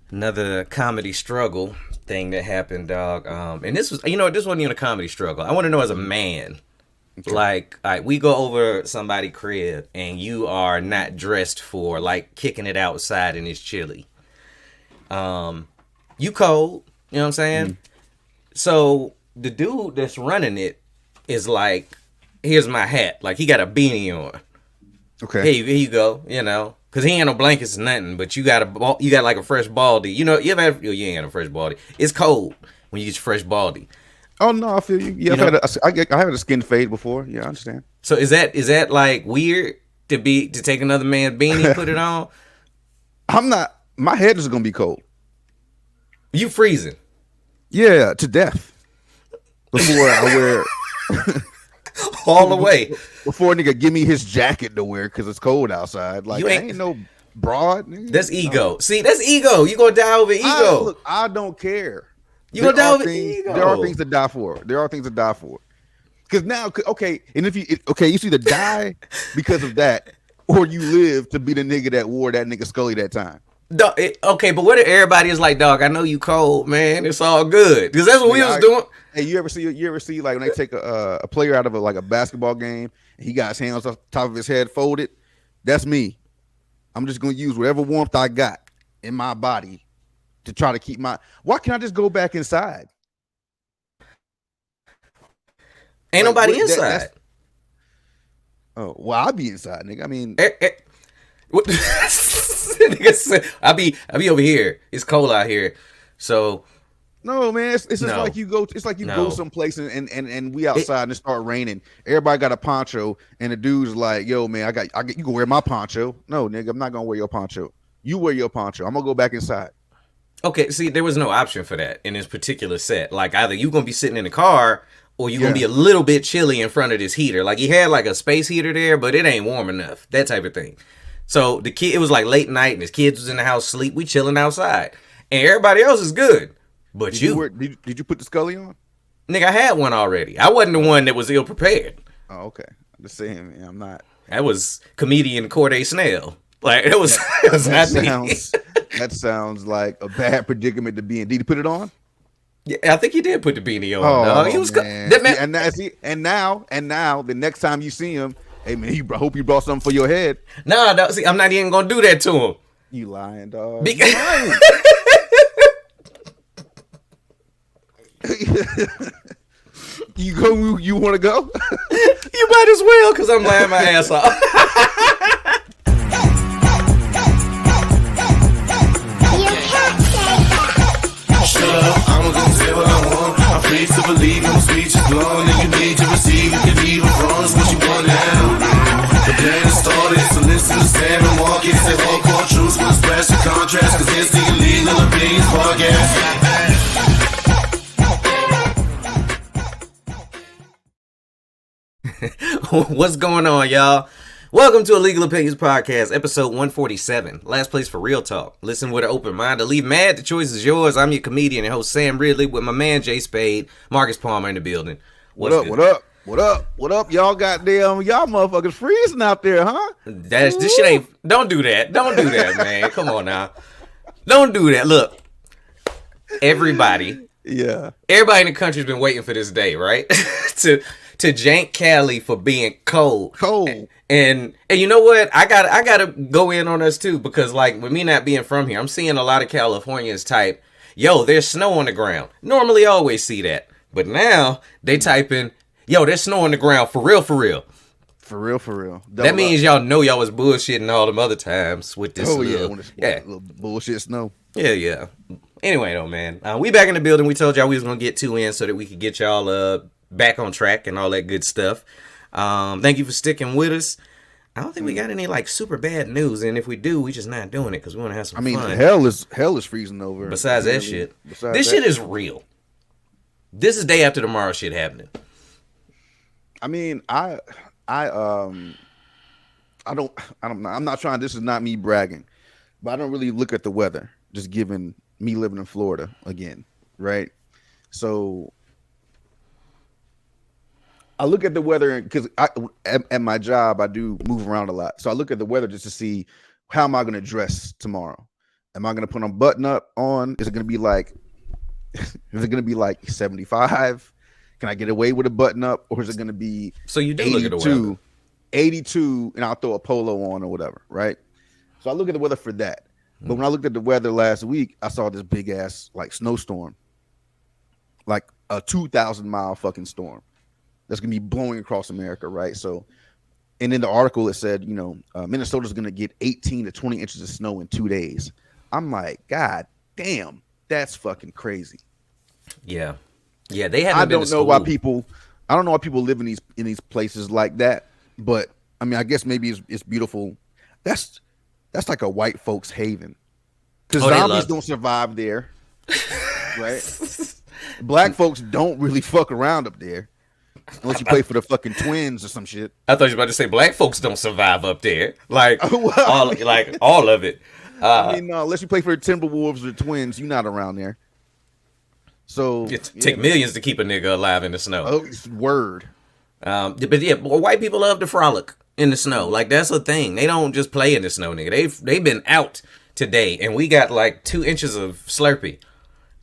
Another comedy struggle thing that happened, dog. And this was, this wasn't even a comedy struggle. I want to know as a Mhm. man, Okay. like, all right, we go over somebody crib and you are not dressed for like kicking it outside and it's chilly. You cold, you know what I'm saying? Mhm. So the dude that's running it is like, here's my hat. Like he got a beanie on. Okay. Here you go, cause he ain't no blankets or nothing, but you got like a fresh baldy. You ever had, you ain't had a fresh baldy. It's cold when you get your fresh baldy, Oh no, I feel you. Yeah, you I've had know. I had a skin fade before. Yeah, I understand. So is that like weird to take another man's beanie, put it on? I'm not. My head is gonna be cold. You freezing Yeah, to death before I wear. all the way. Before a nigga give me his jacket to wear because it's cold outside. You Like I ain't. ain't no broad. Nigga. That's No. ego. See, that's ego. You gonna die over I ego. look. I don't care. You gonna die over There are ego. things to die for. There are things to die for. Because now, okay, and if you okay, you see the die because of that, or you live to be the nigga that wore that nigga Scully that time. Okay, but what if everybody is like, dog? I know you cold, man. It's all good because that's what we Nigga, was doing. hey, you ever see like when they take a player out of a basketball game and he got his hands off top of his head folded? That's me. I'm just gonna use whatever warmth I got in my body to try to keep my. Why can't I just go back inside? Ain't Like nobody what? That's inside. oh well, I'll be inside, nigga. I mean, Eh, eh, what- Nigga said, I be over here. It's cold out here, so no, man. It's just like no, you go. It's like you go no. someplace and we It, outside and it start raining. Everybody got a poncho, and the dude's like, "Yo, man, I got. You can wear my poncho." No, nigga, I'm not gonna wear your poncho. You wear your poncho. I'm gonna go back inside. okay, see, there was no option for that in this particular set. Like either you gonna be sitting in the car or you gonna be Yeah. a little bit chilly in front of this heater. Like he had like a space heater there, but it ain't warm enough. That type of thing. So the kid, it was like late night, and his kids was in the house sleep. We chilling outside, and everybody else is good, but Did you you, wear? Did you put the Scully on? nigga, I had one already. I wasn't the Oh, one that was ill prepared. oh, okay. I'm just saying, man. I'm not. That was comedian Corday Snell. Like it was, That it was that not me. sounds that sounds like a bad predicament to be in. Did you put it on? Yeah, I think he did put the beanie on, dog. He Oh was man. that man. See, and now the next time you see him, hey man, hope you brought something for your head. Nah, dog, see, I'm not even gonna do that to him. You lying, dog. You Because lying. You go. You want to go? you might as well, because I'm lying my ass off. Shut up, I'm gonna say what I want. I'm free to believe my speech is blown. If you need to receive, you can even wrong. It's what you want now. The plan is started, so listen to Sam and Marcus. Say hardcore truths with a special contrast. Cause it's the Illegal Opinions Podcast. What's going on, y'all? Welcome to Illegal Opinions Podcast, episode 147. Last place for real talk. Listen with an open mind. To leave mad, the choice is yours. I'm your comedian and host, Sam Ridley, with my man, Jay Spade, Marcus Palmer in the building. What What's up? good? What up? What up? What up? Y'all goddamn, y'all motherfuckers freezing out there, huh? This shit ain't. Don't do that. Don't do that, man. Come on now. Don't do that. Look, everybody, Yeah. everybody in the country's been waiting for this day, right? to jank Cali for being cold. Cold. And you know what? I gotta go in on us too, because like with me not being from here, I'm seeing a lot of Californians type, yo, there's snow on the ground. Normally I always see that. But now they type in, yo, there's snow on the ground for real, for real. For real, for real. That Double means up. y'all know y'all was bullshitting all them other times with this Oh yeah, little, when it's yeah. little bullshit snow. Yeah. Anyway, though, man, we back in the building. We told y'all we was gonna get two in so that we could get y'all back on track and all that good stuff. Thank you for sticking with us. I don't think we got any like super bad news, and if we do, we just not doing it because we want to have some I mean, fun. hell is freezing over. Besides You know that what I mean? shit, Besides this that, shit is real. This is day after tomorrow shit happening. I mean, I don't, I'm not trying. This is not me bragging, but I don't really look at the weather. Just given me living in Florida again, right? So I look at the weather because at my job I do move around a lot. So I look at the weather just to see how am I going to dress tomorrow. Am I gonna put on button up on? Is it gonna be like 75? Can I get away with a button up, or is it gonna be So you do look at the weather. 82, and I'll throw a polo on or whatever, right? So I look at the weather for that. But when I looked at the weather last week, I saw this big ass like snowstorm, like a 2,000-mile fucking storm that's gonna be blowing across America, right? So, and in the article it said, Minnesota's gonna get 18 to 20 inches of snow in 2 days. I'm like, God damn, that's fucking crazy. Yeah. They haven't I been don't to know school. why people live in these places like that. But I mean, I guess maybe it's beautiful. That's like a white folks haven, because zombies don't survive there, right? Black folks don't really fuck around up there unless you play for the fucking Twins or some shit. I thought you were about to say black folks don't survive up there. Like Well, all of it. I mean, no, unless you play for the Timberwolves or Twins, you're not around there. So It take millions to keep a nigga alive in the snow. Oh, it's word. But yeah, white people love to frolic in the snow. Like that's a thing. They don't just play in the snow, nigga. They've been out today, and we got like 2 inches of Slurpee,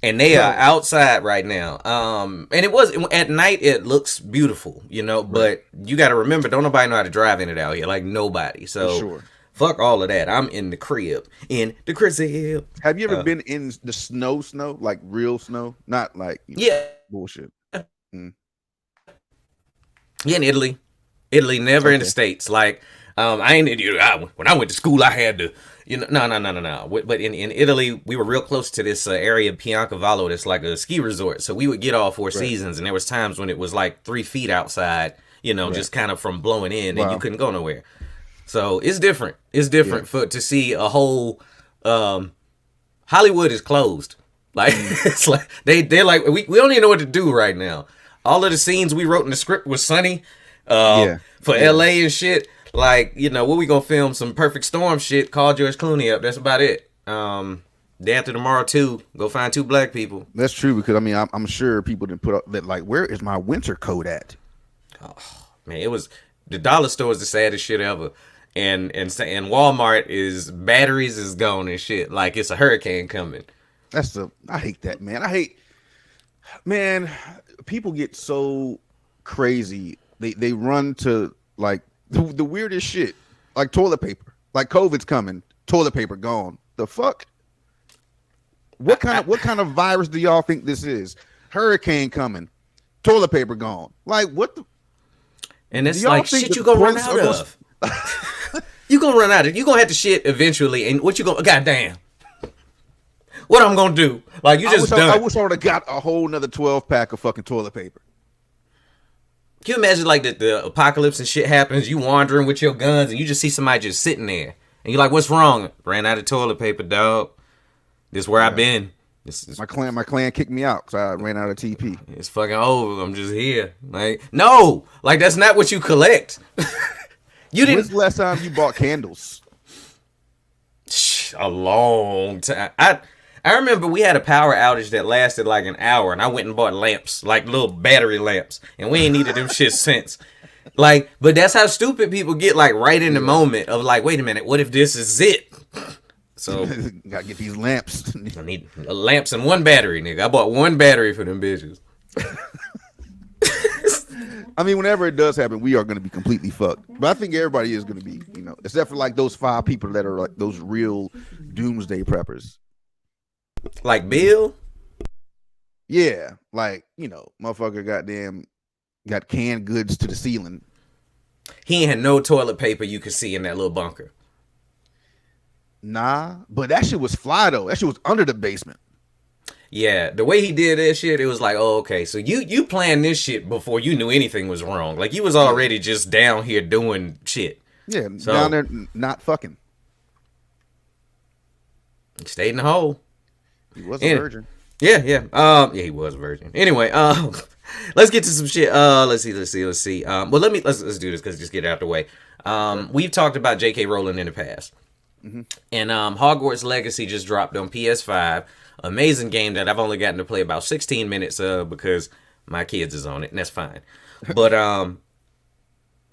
and they are outside right now. And it was at night. It looks beautiful, But you got to remember, don't nobody know how to drive in it out here. Like nobody. So Sure. fuck all of that. I'm in the crib. Have you ever been in the snow, like real snow, not like Yeah. bullshit? Yeah, in Italy. Never in the States. Like, I ain't when I went to school, I had to, no. But in Italy, we were real close to this area, Piancavallo, that's like a ski resort. So we would get all 4 seasons, and there was times when it was like 3 feet outside, just kind of from blowing in, and you couldn't go nowhere. So it's different. It's different to see a whole, Hollywood is closed. Like, it's like, they're like, we don't even know what to do right now. All of the scenes we wrote in the script was sunny for LA and shit. Like, what we gonna film? Some Perfect Storm shit. Call George Clooney up. That's about it. Day After Tomorrow 2. Go find 2 black people. That's true, because I mean, I'm sure people didn't put up that, like, where is my winter coat at? Oh, man, it was the dollar store is the saddest shit ever. And Walmart is batteries is gone and shit. Like it's a hurricane coming. I hate that, man. People get so crazy. They run to like the weirdest shit, like toilet paper. Like COVID's coming, toilet paper gone. The fuck? What kind of virus do y'all think this is? Hurricane coming, toilet paper gone. Like what the? And it's like shit you gonna run out of. You gonna run out of. You gonna have to shit eventually. And what you gonna? Goddamn. What I'm gonna do? Like you just done. I wish I would have got a whole nother 12-pack of fucking toilet paper. Can you imagine like the apocalypse and shit happens? You wandering with your guns and you just see somebody just sitting there, and you're like, "What's wrong? Ran out of toilet paper, dog. This is where I've been. My clan kicked me out because I ran out of TP. It's fucking over. I'm just here. Like no, like that's not what you collect. You didn't. When's the last time you bought candles? A long time. I remember we had a power outage that lasted like an hour, and I went and bought lamps, like little battery lamps, and we ain't needed them shit since. Like, but that's how stupid people get, like right in the moment of like, wait a minute, what if this is it? So gotta get these lamps. I need lamps and 1 battery, nigga. I bought 1 battery for them bitches. I mean, whenever it does happen, we are going to be completely fucked. But I think everybody is going to be, except for like those 5 people that are like those real doomsday preppers. Like Bill? Yeah, like, motherfucker got canned goods to the ceiling. He ain't had no toilet paper you could see in that little bunker. Nah, but that shit was fly though. That shit was under the basement. Yeah, the way he did that shit, it was like, oh, okay, so you planned this shit before you knew anything was wrong. Like, you was already just down here doing shit. Yeah, so, down there not fucking. He stayed in the hole. He was a virgin. Yeah. Yeah, he was a virgin. Anyway, let's get to some shit. Let's see. Well, let's do this because just get it out the way. We've talked about J.K. Rowling in the past. Mm-hmm. And Hogwarts Legacy just dropped on PS5. Amazing game that I've only gotten to play about 16 minutes of because my kids is on it, and that's fine. But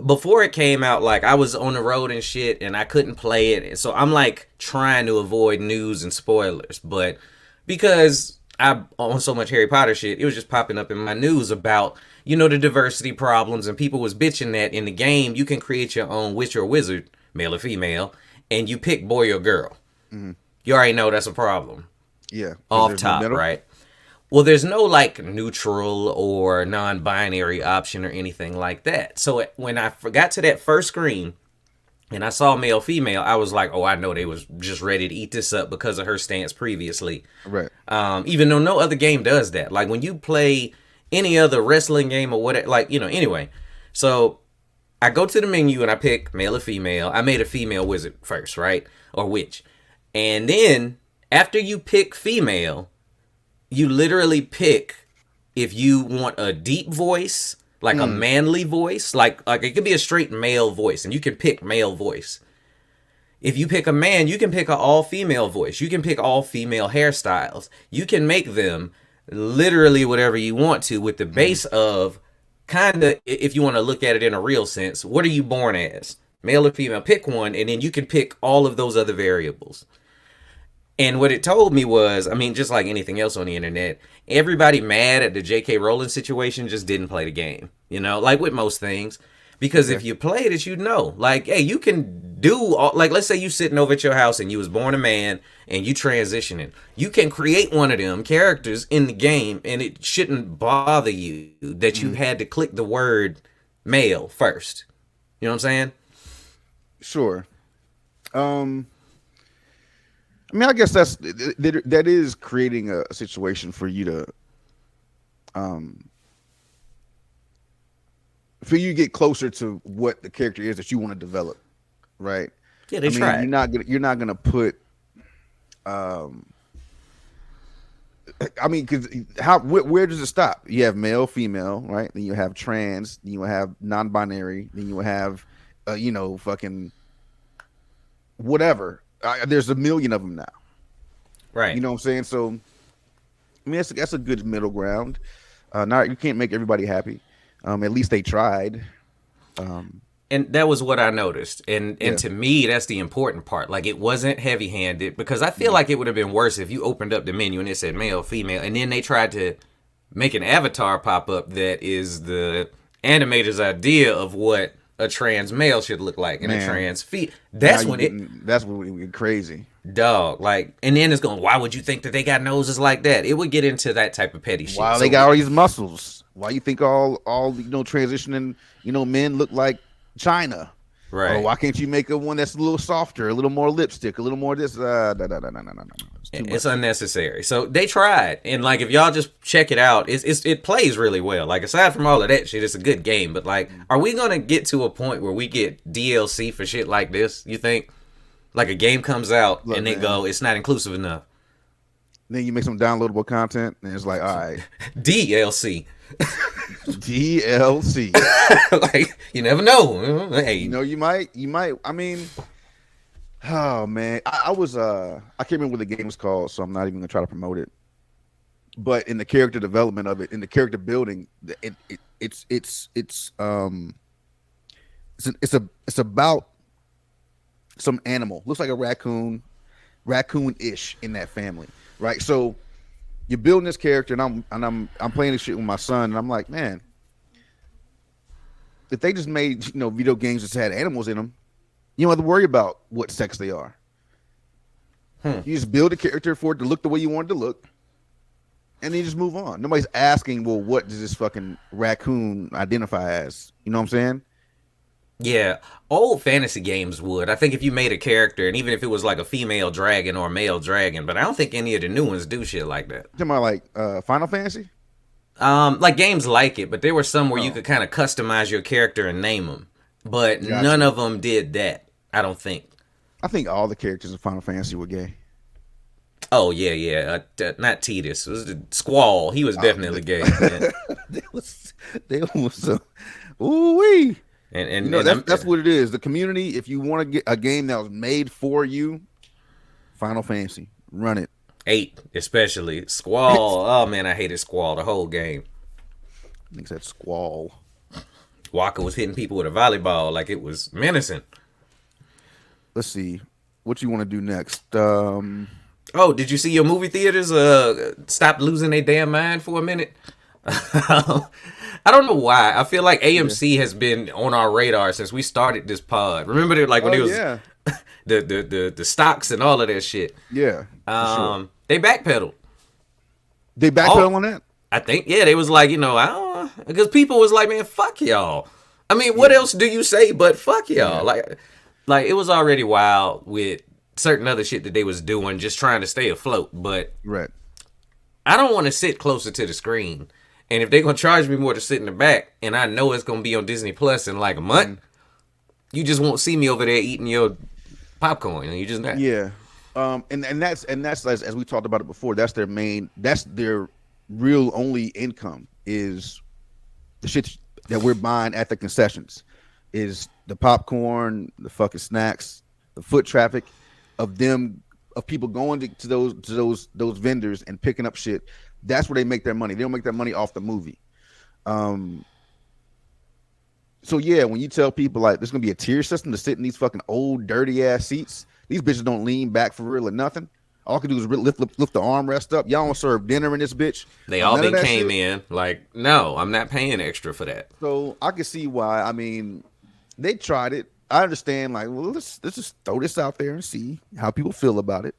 before it came out, like I was on the road and shit, and I couldn't play it, so I'm like trying to avoid news and spoilers. But because I on so much Harry Potter shit, it was just popping up in my news about the diversity problems, and people was bitching that in the game you can create your own witch or wizard, male or female, and you pick boy or girl. You already know that's a problem. Yeah. Off top, right? Well, there's no like neutral or non-binary option or anything like that. So when I got to that first screen and I saw male female, I was like, oh, I know they was just ready to eat this up because of her stance previously. Right. Even though no other game does that. Like when you play any other wrestling game or whatever, like, anyway. So I go to the menu and I pick male or female. I made a female wizard first, right? Or witch. And then after you pick female, you literally pick if you want a deep voice, like a manly voice, like it could be a straight male voice, and you can pick male voice. If you pick a man, you can pick an all-female voice. You can pick all-female hairstyles. You can make them literally whatever you want to with the base of kind of, if you want to look at it in a real sense, what are you born as? Male or female? Pick one, and then you can pick all of those other variables. And what it told me was, I mean, just like anything else on the internet, everybody mad at the J.K. Rowling situation just didn't play the game, like with most things. Because if you played it, like, hey, you can do, like, let's say you sitting over at your house and you was born a man and you transitioning. You can create one of them characters in the game, and it shouldn't bother you that you had to click the word male first. You know what I'm saying? Sure. I mean, I guess that is creating a situation for you to, for you to get closer to what the character is that you want to develop, right? Yeah, they try. You're not gonna put, I mean, because where does it stop? You have male, female, right? Then you have trans. Then you have non-binary. Then you have, fucking whatever. There's a million of them now, right? You know what I'm saying? So, I mean, that's a good middle ground. Not you can't make everybody happy. At least they tried. And that was what I noticed. And to me, that's the important part. Like, it wasn't heavy-handed, because I feel like it would have been worse if you opened up the menu and it said male, female, and then they tried to make an avatar pop up that is the animator's idea of what a trans male should look like and a trans female. That's when it get crazy. Dog, like, and then it's going, why would you think that they got noses like that? It would get into that type of petty shit. Why they got all these muscles? Why you think all transitioning men look like China? Right. Or why can't you make one that's a little softer, a little more lipstick, a little more this? No. It's unnecessary. So they tried, and like, if y'all just check it out, it plays really well. Like, aside from all of that shit, it's a good game. But like, are we gonna get to a point where we get DLC for shit like this? You think? Like, a game comes out and they go, it's not inclusive enough. Then you make some downloadable content, and it's like, all right, DLC. DLC. Like, you never know. Hey, you might. I mean, oh man, I can't remember what the game was called, so I'm not even gonna try to promote it. But in the character development of it, in the character building, it's about some animal, looks like a raccoon-ish in that family, right? So you're building this character, and I'm playing this shit with my son, and I'm like, man, if they just made video games that had animals in them, you don't have to worry about what sex they are. You just build a character for it to look the way you want it to look, and then you just move on. Nobody's asking, well, what does this fucking raccoon identify as? You know what I'm saying? Yeah, old fantasy games would. I think if you made a character, and even if it was like a female dragon or a male dragon, but I don't think any of the new ones do shit like that. You talking about like Final Fantasy? Like games like it, but there were some where you could kind of customize your character and name them, but none of them did that. I don't think. I think all the characters in Final Fantasy were gay. Oh yeah. Not Tidus. It was the Squall. He was definitely gay. They was ooh wee. And that's what it is. The community, if you want to get a game that was made for you, Final Fantasy, run it. 8, especially. Squall. Oh, man, I hated Squall the whole game. I think that Squall. Walker was hitting people with a volleyball like it was menacing. Let's see. What you want to do next? Oh, did you see your movie theaters stop losing their damn mind for a minute? I don't know why. I feel like AMC has been on our radar since we started this pod. Remember that, like when it was the stocks and all of that shit. Yeah. Sure. They backpedaled. They backpedal on that? I think, yeah, they was like, I don't, because people was like, man, fuck y'all. I mean, what else do you say but fuck y'all? Like it was already wild with certain other shit that they was doing, just trying to stay afloat. But right, I don't want to sit closer to the screen. And if they're gonna charge me more to sit in the back, and I know it's gonna be on Disney Plus in like a month, you just won't see me over there eating your popcorn. You just not. Yeah. And that's as we talked about it before. That's their real only income is the shit that we're buying at the concessions, is the popcorn, the fucking snacks, the foot traffic of people going to those vendors and picking up shit. That's where they make their money. They don't make their money off the movie. So yeah, when you tell people like there's gonna be a tier system to sit in these fucking old dirty ass seats, these bitches don't lean back for real or nothing. All I can do is lift the armrest up. Y'all don't serve dinner in this bitch. They all been came in like, no, I'm not paying extra for that. So I can see why. I mean, they tried it. I understand. Like, well, let's just throw this out there and see how people feel about it.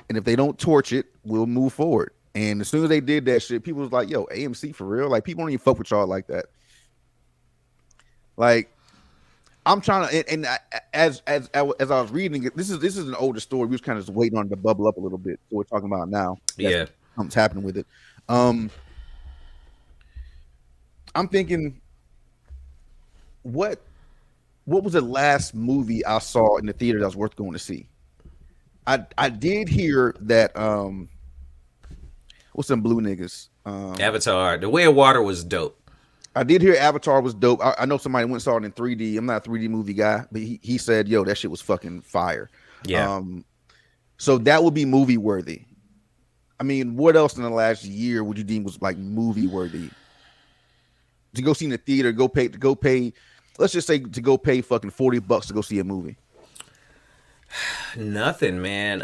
And if they don't torch it, we'll move forward. And as soon as they did that shit, people was like, yo, AMC for real? Like, people don't even fuck with y'all like that. Like, I'm trying to, and as I was reading it, this is an older story. We was kind of just waiting on it to bubble up a little bit. So we're talking about it now. Yeah. Something's happening with it. I'm thinking, what was the last movie I saw in the theater that was worth going to see? I did hear that, what's them blue niggas? Avatar. The Way of Water was dope. I did hear Avatar was dope. I know somebody went and saw it in 3D. I'm not a 3D movie guy, but he said, yo, that shit was fucking fire. Yeah. So that would be movie worthy. I mean, what else in the last year would you deem was like movie worthy? To go see in the theater, go pay, let's just say to go pay fucking $40 to go see a movie. Nothing, man.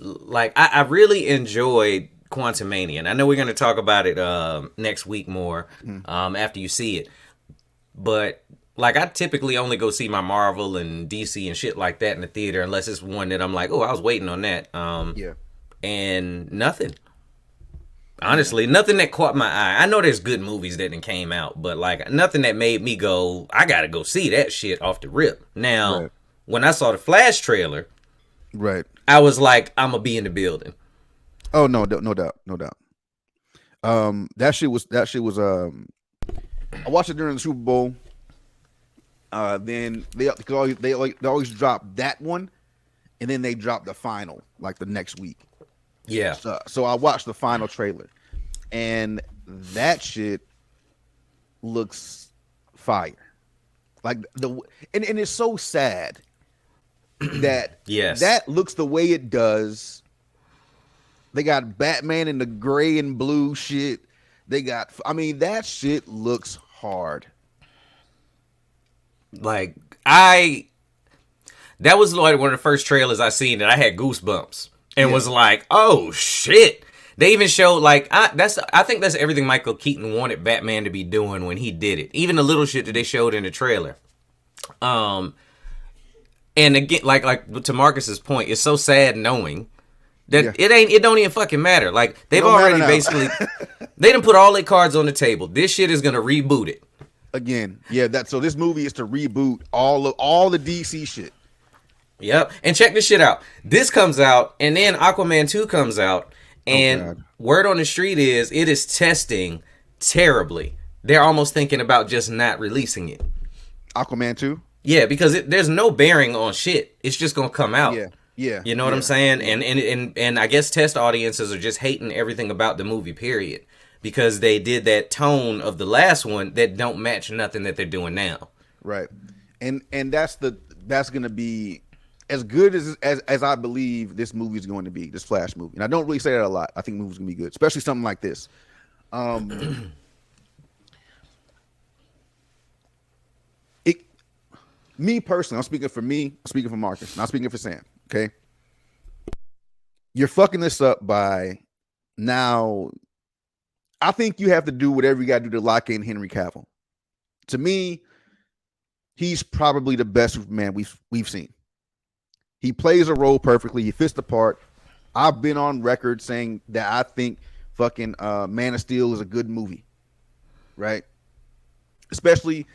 Like I really enjoyed Quantumania, and I know we're going to talk about it next week more after you see it. But like, I typically only go see my Marvel and DC and shit like that in the theater, unless it's one that I'm like, oh, I was waiting on that. Yeah. And nothing. Honestly, nothing that caught my eye. I know there's good movies that done came out, but like nothing that made me go, I gotta go see that shit off the rip. Now, when I saw the Flash trailer, right, I was like, I'm gonna be in the building. Oh no doubt. That shit was. I watched it during the Super Bowl. Then they always drop that one, and then they drop the final like the next week. Yeah. So I watched the final trailer, and that shit looks fire. Like and it's so sad that that looks the way it does. They got Batman in the gray and blue shit. That shit looks hard. Like that was like one of the first trailers I seen that I had goosebumps and was like, oh shit. They even showed like I think that's everything Michael Keaton wanted Batman to be doing when he did it. Even the little shit that they showed in the trailer. And again, like to Marcus's point, it's so sad knowing that it don't even fucking matter. Like they've already basically they done put all their cards on the table. This shit is gonna reboot it. Again. Yeah, so this movie is to reboot all the DC shit. Yep. And check this shit out. This comes out, and then Aquaman 2 comes out, and word on the street is it is testing terribly. They're almost thinking about just not releasing it. Aquaman 2? Yeah, because there's no bearing on shit. It's just gonna come out. Yeah. You know what I'm saying? And I guess test audiences are just hating everything about the movie, period. Because they did that tone of the last one that don't match nothing that they're doing now. Right. And that's gonna be as good as I believe this movie is going to be, this Flash movie. And I don't really say that a lot. I think the movie's gonna be good, especially something like this. me personally, I'm speaking for me, I'm speaking for Marcus, not speaking for Sam. Okay. You're fucking this up by now. I think you have to do whatever you got to do to lock in Henry Cavill. To me, he's probably the best Superman we've seen. He plays a role perfectly. He fits the part. I've been on record saying that I think fucking Man of Steel is a good movie, right? Especially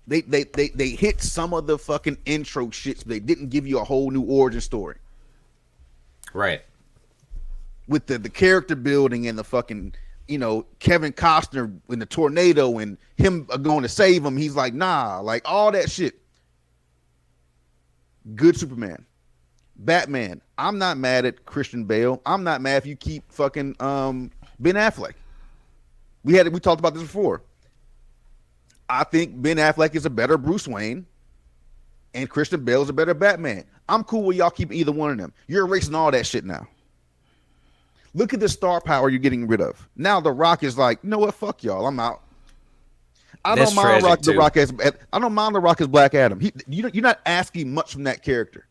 they hit some of the fucking intro shits. They didn't give you a whole new origin story, Right. with the character building and the fucking, you know, Kevin Costner in the tornado and him going to save him. He's like, nah, like all that shit. Good Superman. Batman. I'm not mad at Christian Bale. I'm not mad if you keep fucking Ben Affleck. We talked about this before. I think Ben Affleck is a better Bruce Wayne and Christian Bale is a better Batman. I'm cool with y'all keeping either one of them. You're erasing all that shit now. Look at the star power you're getting rid of. Now The Rock is like, you know what? Fuck y'all. I'm out. I don't mind The Rock as Black Adam. You're not asking much from that character.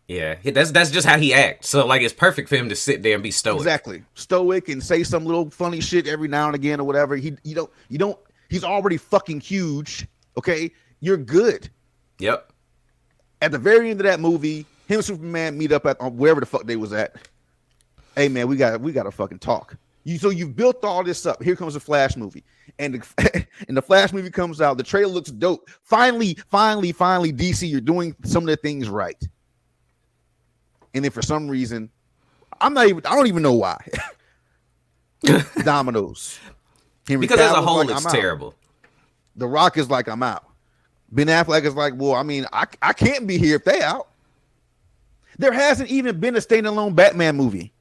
Yeah, that's just how he acts. So like, it's perfect for him to sit there and be stoic. Exactly, stoic and say some little funny shit every now and again or whatever. You don't. He's already fucking huge. Okay, you're good. Yep. At the very end of that movie, him and Superman meet up on wherever the fuck they was at. Hey man, we got to fucking talk. So you've built all this up. Here comes the Flash movie, and the Flash movie comes out. The trailer looks dope. Finally, DC, you're doing some of the things right. And then for some reason, I don't even know why. Dominoes. Because as a whole, like, it's terrible. The Rock is like, I'm out. Ben Affleck is like, well, I mean, I can't be here if they out. There hasn't even been a standalone Batman movie.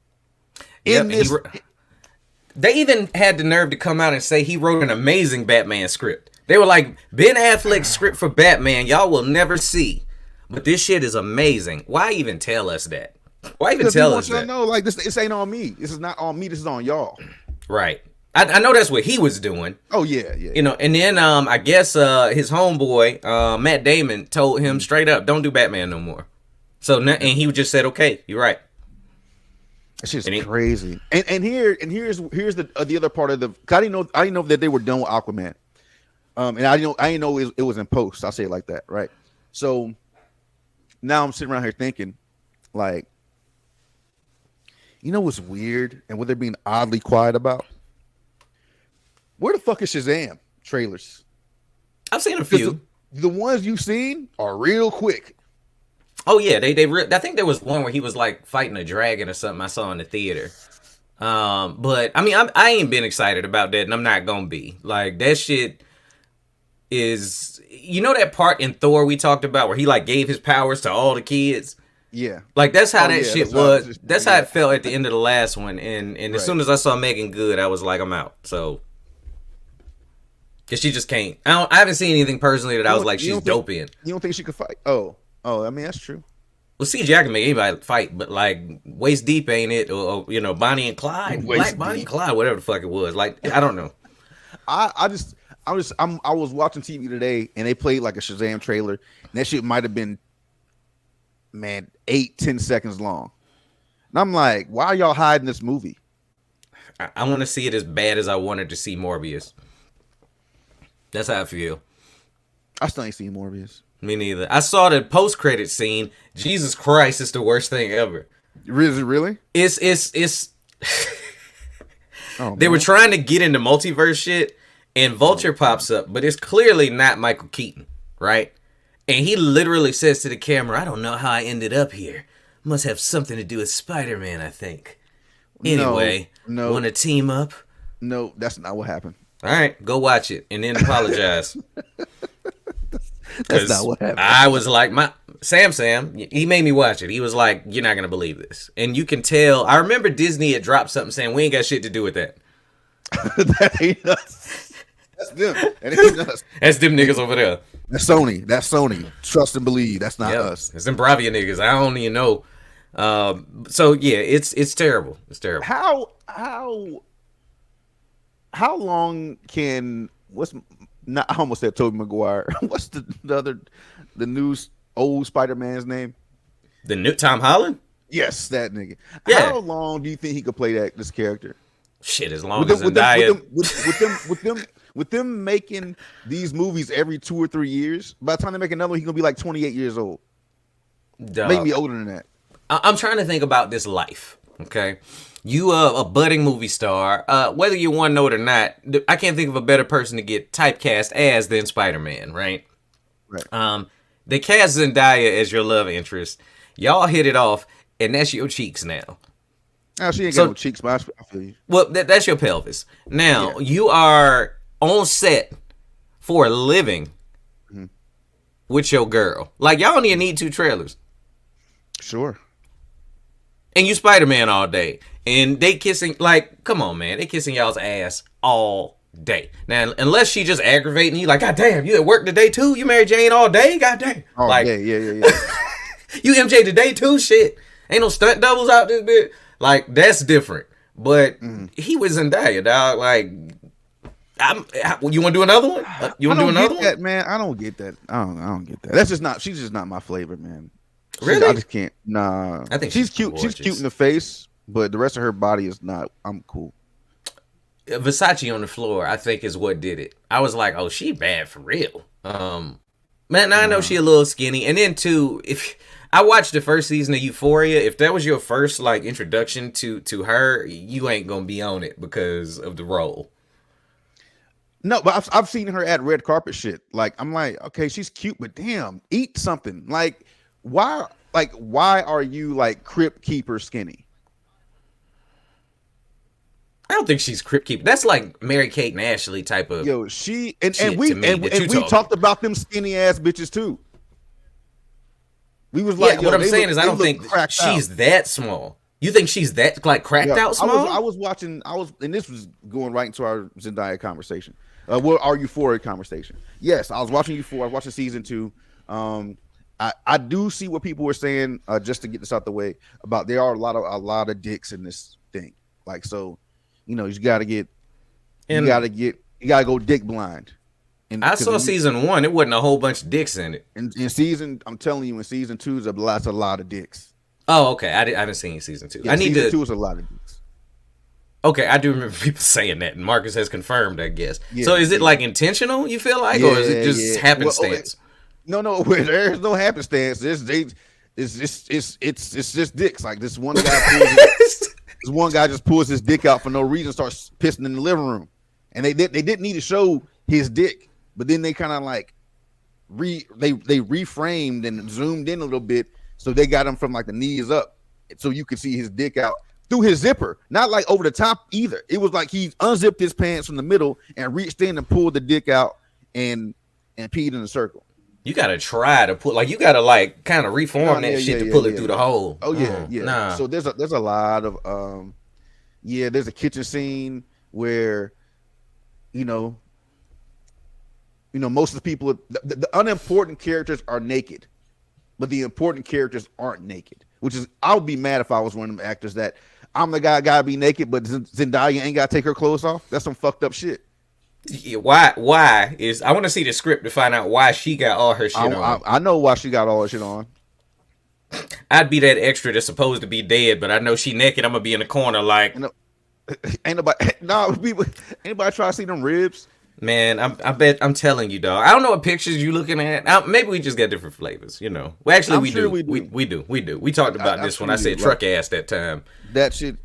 They even had the nerve to come out and say he wrote an amazing Batman script. They were like, Ben Affleck's script for Batman, y'all will never see. But this shit is amazing. Why even tell us that? Why even tell us that? No, like this ain't on me. This is not on me. This is on y'all. Right. I know that's what he was doing. Oh yeah. You know, and then I guess his homeboy Matt Damon told him straight up, don't do Batman no more. So and he just said, okay, you're right. It's just crazy. And here's the other part of the. I didn't know that they were done with Aquaman. And I didn't know it was in post. I'll say it like that, right? So now I'm sitting around here thinking, like, you know what's weird and what they're being oddly quiet about? Where the fuck is Shazam trailers? I've seen a few. The ones you've seen are real quick. Oh yeah, I think there was one where he was like fighting a dragon or something I saw in the theater. But I mean, I ain't been excited about that, and I'm not gonna be. Like, that shit is, you know, that part in Thor we talked about where he like gave his powers to all the kids. Yeah, like that's how shit was. That's how it felt at the end of the last one. And as soon as I saw Megan Good, I was like, I'm out. So, cause she just can't. I haven't seen anything personally that I was like, she's dope in. You don't think she could fight? Oh, I mean, that's true. Well, CGI can make anybody fight, but like waist deep ain't it? Or you know, Bonnie and Clyde, Bonnie and Clyde, whatever the fuck it was. Like, I don't know. I was watching TV today and they played like a Shazam trailer, and that shit might have been, man, 8-10 seconds long. And I'm like, why are y'all hiding this movie? I want to see it as bad as I wanted to see Morbius. That's how I feel. I still ain't seen Morbius. Me neither. I saw the post-credit scene. Jesus Christ, it's the worst thing ever. Is it really? It's they were trying to get into multiverse shit, and Vulture pops up, but it's clearly not Michael Keaton, right? And he literally says to the camera, I don't know how I ended up here. Must have something to do with Spider-Man, I think. Anyway, want to team up? No, that's not what happened. All right, go watch it and then apologize. That's not what happened. I was like, Sam, he made me watch it. He was like, you're not going to believe this. And you can tell. I remember Disney had dropped something saying, we ain't got shit to do with that. That ain't us. That's them. That ain't us. That's them niggas over there. That's Sony. Trust and believe. That's not us. It's them Bravia niggas. I don't even know. So yeah, it's terrible. It's terrible. How long can Not, I almost said Tobey Maguire. What's the new old Spider-Man's name? The new Tom Holland? Yes, that nigga. Yeah. How long do you think he could play this character? Shit, as long as Zendaya. With them making these movies every 2 or 3 years, by the time they make another one, he's gonna be like 28 years old. Dog. Maybe older than that. I'm trying to think about this life. Okay, you are a budding movie star. Whether you want to know it or not, I can't think of a better person to get typecast as than Spider-Man. Right. Right. They cast Zendaya as your love interest. Y'all hit it off, and that's your cheeks now. Now she ain't got no cheeks, but I feel you. Well, that's your pelvis. Now you are on set for a living with your girl. Like y'all don't even need 2 trailers. Sure. And you Spider-Man all day. And they kissing, like, come on, man. They kissing y'all's ass all day. Now, unless she just aggravating you, like, God damn, you at work today too? You Mary Jane all day? God damn. Oh, like, yeah. you MJ today too? Shit. Ain't no stunt doubles out this bit. Like, that's different. But he was Zendaya, dog. Like, you want to do another one? You want to do another one? That, man. I don't get that. I don't get that. That's just not. She's just not my flavor, man. Really? I just can't. Nah. I think she's cute. gorgeous. She's cute in the face, but the rest of her body is not. I'm cool. Versace on the floor, I think, is what did it. I was like, oh, she bad for real. Man, now I know she a little skinny. And then too, if I watched the first season of Euphoria, if that was your first like introduction to her, you ain't gonna be on it because of the role. No, but I've seen her at red carpet shit. Like I'm like, okay, she's cute, but damn, eat something. Like why are you like Crypt Keeper skinny? I don't think she's Crypt Keeper. That's like Mary Kate and Ashley type of. Yo, she and shit we to me and that you we talked about them skinny ass bitches too. We was like, what I'm saying is I don't think she's that small. You think she's that like cracked out small? I was watching, and this was going right into our Zendaya conversation. Our Euphoria conversation. Yes, I was watching Euphoria. I was watching season 2. I do see what people were saying, just to get this out the way, about there are a lot of dicks in this thing. Like, so, you know, you gotta go dick blind. And I saw season 1. It wasn't a whole bunch of dicks in it. I'm telling you, in season 2 is a lot of dicks. Oh, okay. I haven't seen season 2. Yeah, season 2 is a lot of dicks. Okay, I do remember people saying that, and Marcus has confirmed, I guess. Yeah, so is it like intentional, you feel like, or is it just happenstance? No, there's no happenstance. It's just dicks. Like this one guy just pulls his dick out for no reason, starts pissing in the living room, and they didn't need to show his dick, but then they kind of like they reframed and zoomed in a little bit, so they got him from like the knees up, so you could see his dick out through his zipper, not like over the top either. It was like he unzipped his pants from the middle and reached in and pulled the dick out and peed in a circle. You gotta try to put, like, you gotta like kind of reform that shit to pull it through the hole. Oh yeah. Nah. So there's a lot of there's a kitchen scene where you know most of the people, the unimportant characters are naked, but the important characters aren't naked. Which is, I would be mad if I was one of them actors that I'm the guy gotta be naked, but Zendaya ain't gotta take her clothes off. That's some fucked up shit. Yeah, why is, I want to see the script to find out why she got all her shit on. I know why she got all her shit on. I'd be that extra that's supposed to be dead, but I know she naked. I'm gonna be in the corner like, ain't nobody try to see them ribs. Man, I'm telling you, dog. I don't know what pictures you looking at. Maybe we just got different flavors, you know. Well, actually, we do. We do. We talked about this when I said truck ass that time. That shit.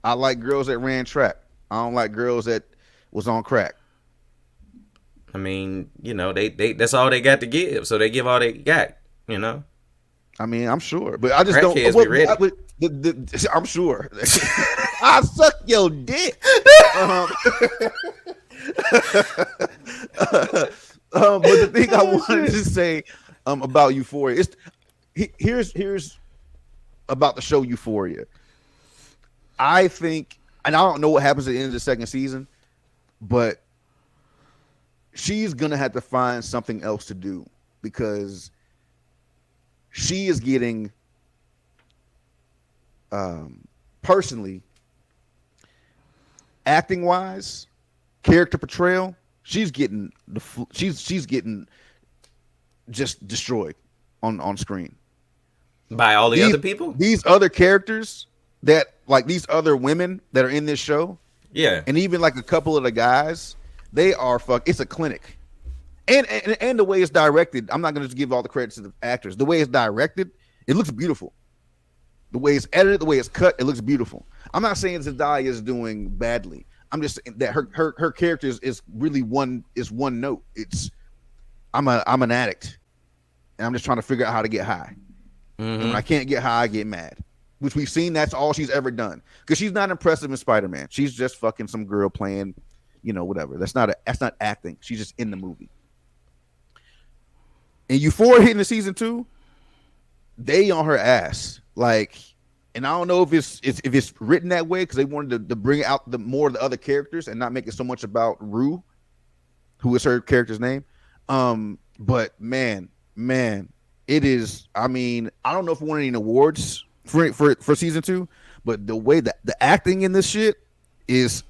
I like girls that ran track. I don't like girls that was on crack. I mean, you know, they that's all they got to give, so they give all they got, you know. I mean, I'm sure, but I just don't. Be ready. I'm sure. I suck your dick. But the thing I wanted to say about Euphoria is here's about the show Euphoria. I think, and I don't know what happens at the end of the second season, but she's gonna have to find something else to do because she is getting personally, acting wise, character portrayal, she's getting she's getting just destroyed on screen by all the other people. These other characters that like these other women that are in this show, Yeah, and even like a couple of the guys, they are it's a clinic. And the way it's directed, I'm not going to just give all the credits to the actors. The way it's directed, it looks beautiful. The way it's edited, the way it's cut, it looks beautiful. I'm not saying Zendaya is doing badly. I'm just saying that her character is really one note. It's I'm an addict, and I'm just trying to figure out how to get high. And when I can't get high, I get mad. Which we've seen that's all she's ever done. Because she's not impressive in Spider-Man. She's just fucking some girl playing, whatever. That's not acting. She's just in the movie. And Euphoria hitting the season 2, they on her ass. Like, and I don't know if it's written that way because they wanted to bring out more of the other characters and not make it so much about Rue, who is her character's name. But man, it is. I mean, I don't know if we won any awards for season 2, but the way that the acting in this shit is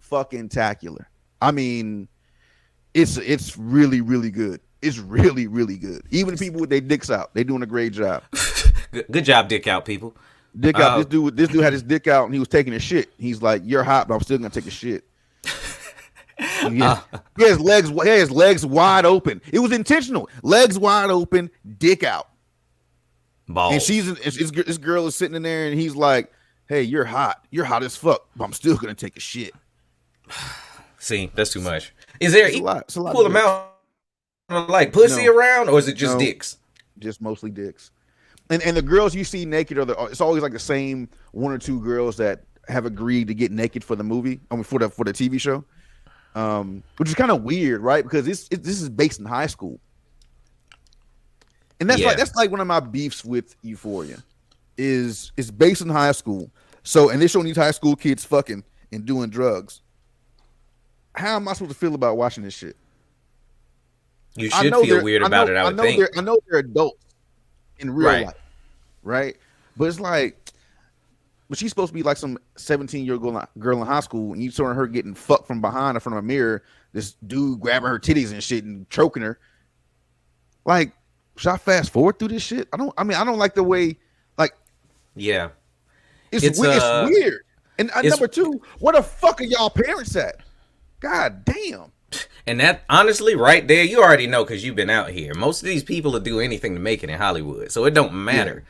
fucking-tacular. I mean, it's really, really good. It's really, really good. Even the people with their dicks out, they doing a great job. Good job, dick out people. Dick out. This dude had his dick out and he was taking a shit. He's like, "You're hot, but I'm still gonna take a shit." He has legs wide open. It was intentional. Legs wide open, dick out. Balls. And this girl is sitting in there and he's like, "Hey, you're hot. You're hot as fuck, but I'm still gonna take a shit." See, that's too much. Is there It's a lot equal amount of like pussy around, or is it just dicks? Just mostly dicks. And the girls you see naked it's always like the same one or two girls that have agreed to get naked for the movie. I mean, for the TV show, which is kind of weird, right? Because this is based in high school, and that's like one of my beefs with Euphoria, is it's based in high school. So and they're showing these high school kids fucking and doing drugs. How am I supposed to feel about watching this shit? You should feel weird about it. I would think. I know they're adults in real life, right? But it's like, but she's supposed to be like some 17-year-old girl in high school, and you saw her getting fucked from behind in front of a mirror. This dude grabbing her titties and shit and choking her. Like, should I fast forward through this shit? I don't like the way. Like, yeah, it's weird. And number 2, where the fuck are y'all parents at? God damn. And that, honestly, right there, you already know because you've been out here. Most of these people will do anything to make it in Hollywood, so it don't matter,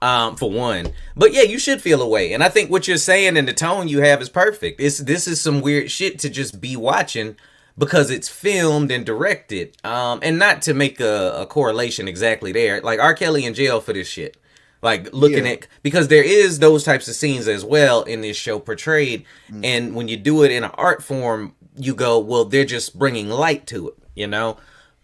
for one. But yeah, you should feel away. And I think what you're saying and the tone you have is perfect. This is some weird shit to just be watching because it's filmed and directed. And not to make a correlation exactly there. Like, R. Kelly in jail for this shit. Like, looking at, because there is those types of scenes as well in this show portrayed. And when you do it in an art form, you go, well, they're just bringing light to it,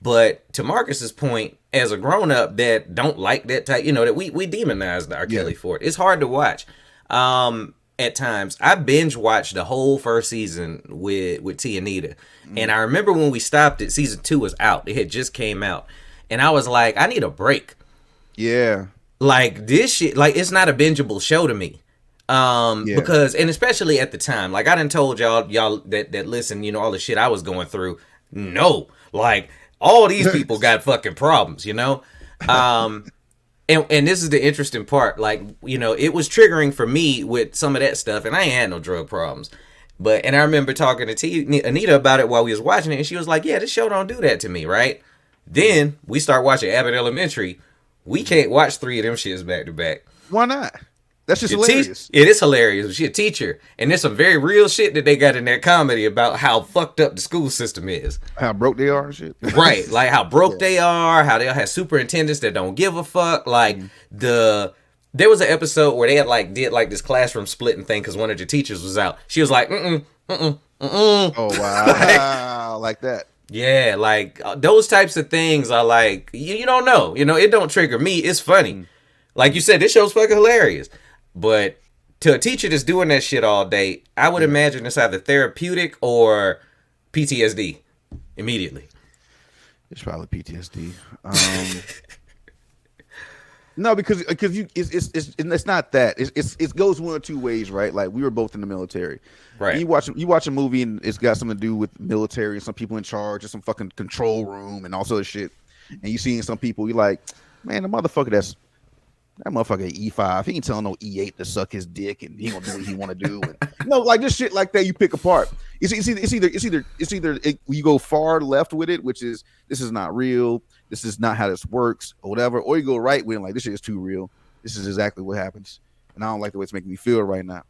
But to Marcus's point, as a grown-up that don't like that type, that we demonize R. Kelly for it. It's hard to watch. At times, I binge watched the whole first season with T. Anita. And I remember when we stopped it, season 2 was out. It had just came out. And I was like, I need a break. Yeah. Like, this shit, like, it's not a bingeable show to me. Because, and especially at the time, like I done told y'all that listen, all the shit I was going through. No, like all these people got fucking problems, and this is the interesting part. Like, it was triggering for me with some of that stuff, and I ain't had no drug problems. And I remember talking to Anita about it while we was watching it, and she was like, "Yeah, this show don't do that to me, right?" Then we start watching Abbott Elementary. We can't watch 3 of them shits back to back. Why not? That's just hilarious. It is hilarious. She's a teacher. And there's some very real shit that they got in that comedy about how fucked up the school system is. How broke they are and shit. Right. Like how broke they are, how they have superintendents that don't give a fuck. Like there was an episode where they had did this classroom splitting thing because one of the teachers was out. She was like, Oh, wow. Like that. Yeah, like those types of things are like, you don't know. It don't trigger me. It's funny. Like you said, this show's fucking hilarious. But to a teacher that's doing that shit all day, I would imagine it's either therapeutic or PTSD immediately. It's probably PTSD. No, because you it's not that. It goes one or two ways, right? Like we were both in the military. Right. You watch a movie and it's got something to do with military and some people in charge or some fucking control room and all sort of shit. And you seeing some people, you're like, man, that motherfucker E5. He ain't telling no E8 to suck his dick and he gonna do what he want to do. And, like this shit like that you pick apart. It's either you go far left with it, which is this is not real. This is not how this works or whatever. Or you go right with it, like this shit is too real. This is exactly what happens. And I don't like the way it's making me feel right now.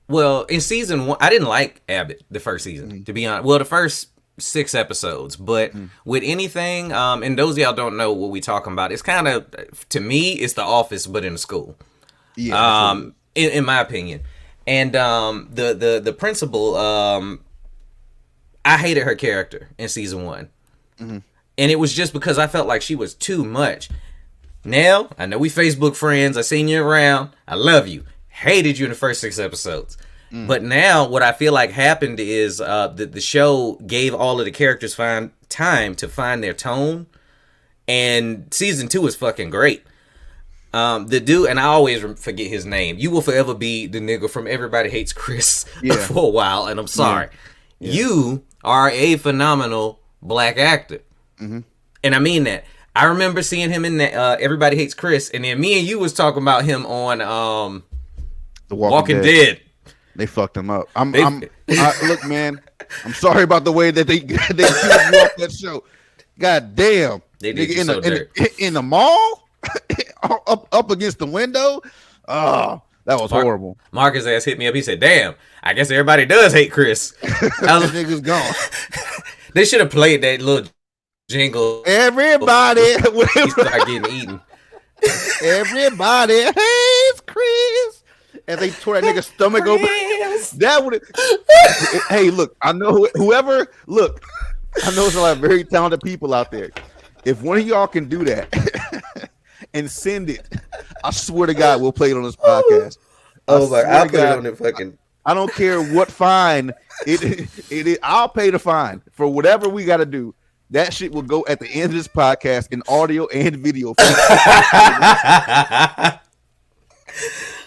Well, in season 1, I didn't like Abbott the first season, to be honest. Well, the first 6 episodes, but with anything, and those of y'all don't know what we talking about, it's kind of, to me, it's The Office, but in a school. Yeah. In my opinion. And the principal, I hated her character in season 1. And it was just because I felt like she was too much. Now, I know we Facebook friends. I seen you around. I love you. Hated you in the first 6 episodes. But now what I feel like happened is the show gave all of the characters time to find their tone. And season 2 is fucking great. The dude, and I always forget his name. You will forever be the nigga from Everybody Hates Chris for a while. And I'm sorry. Yeah. You are a phenomenal black actor. And I mean that. I remember seeing him in Everybody Hates Chris. And then me and you was talking about him on The Walking Dead. They fucked him up. Look, man. I'm sorry about the way that they killed you off that show. God damn. They did nigga, in the mall, up against the window. Oh, that was horrible. Marcus ass hit me up. He said, "Damn, I guess everybody does hate Chris." That nigga's gone. They should have played that little jingle. Everybody, he started getting eaten. Everybody hates Chris. And they tore that nigga's stomach open. That would. Hey, look, I know whoever. Look, I know there's a lot of very talented people out there. If one of y'all can do that and send it, I swear to God, we'll play it on this podcast. Oh my! I'll put it on the fucking. I don't care what fine it. I'll pay the fine for whatever we got to do. That shit will go at the end of this podcast in audio and video.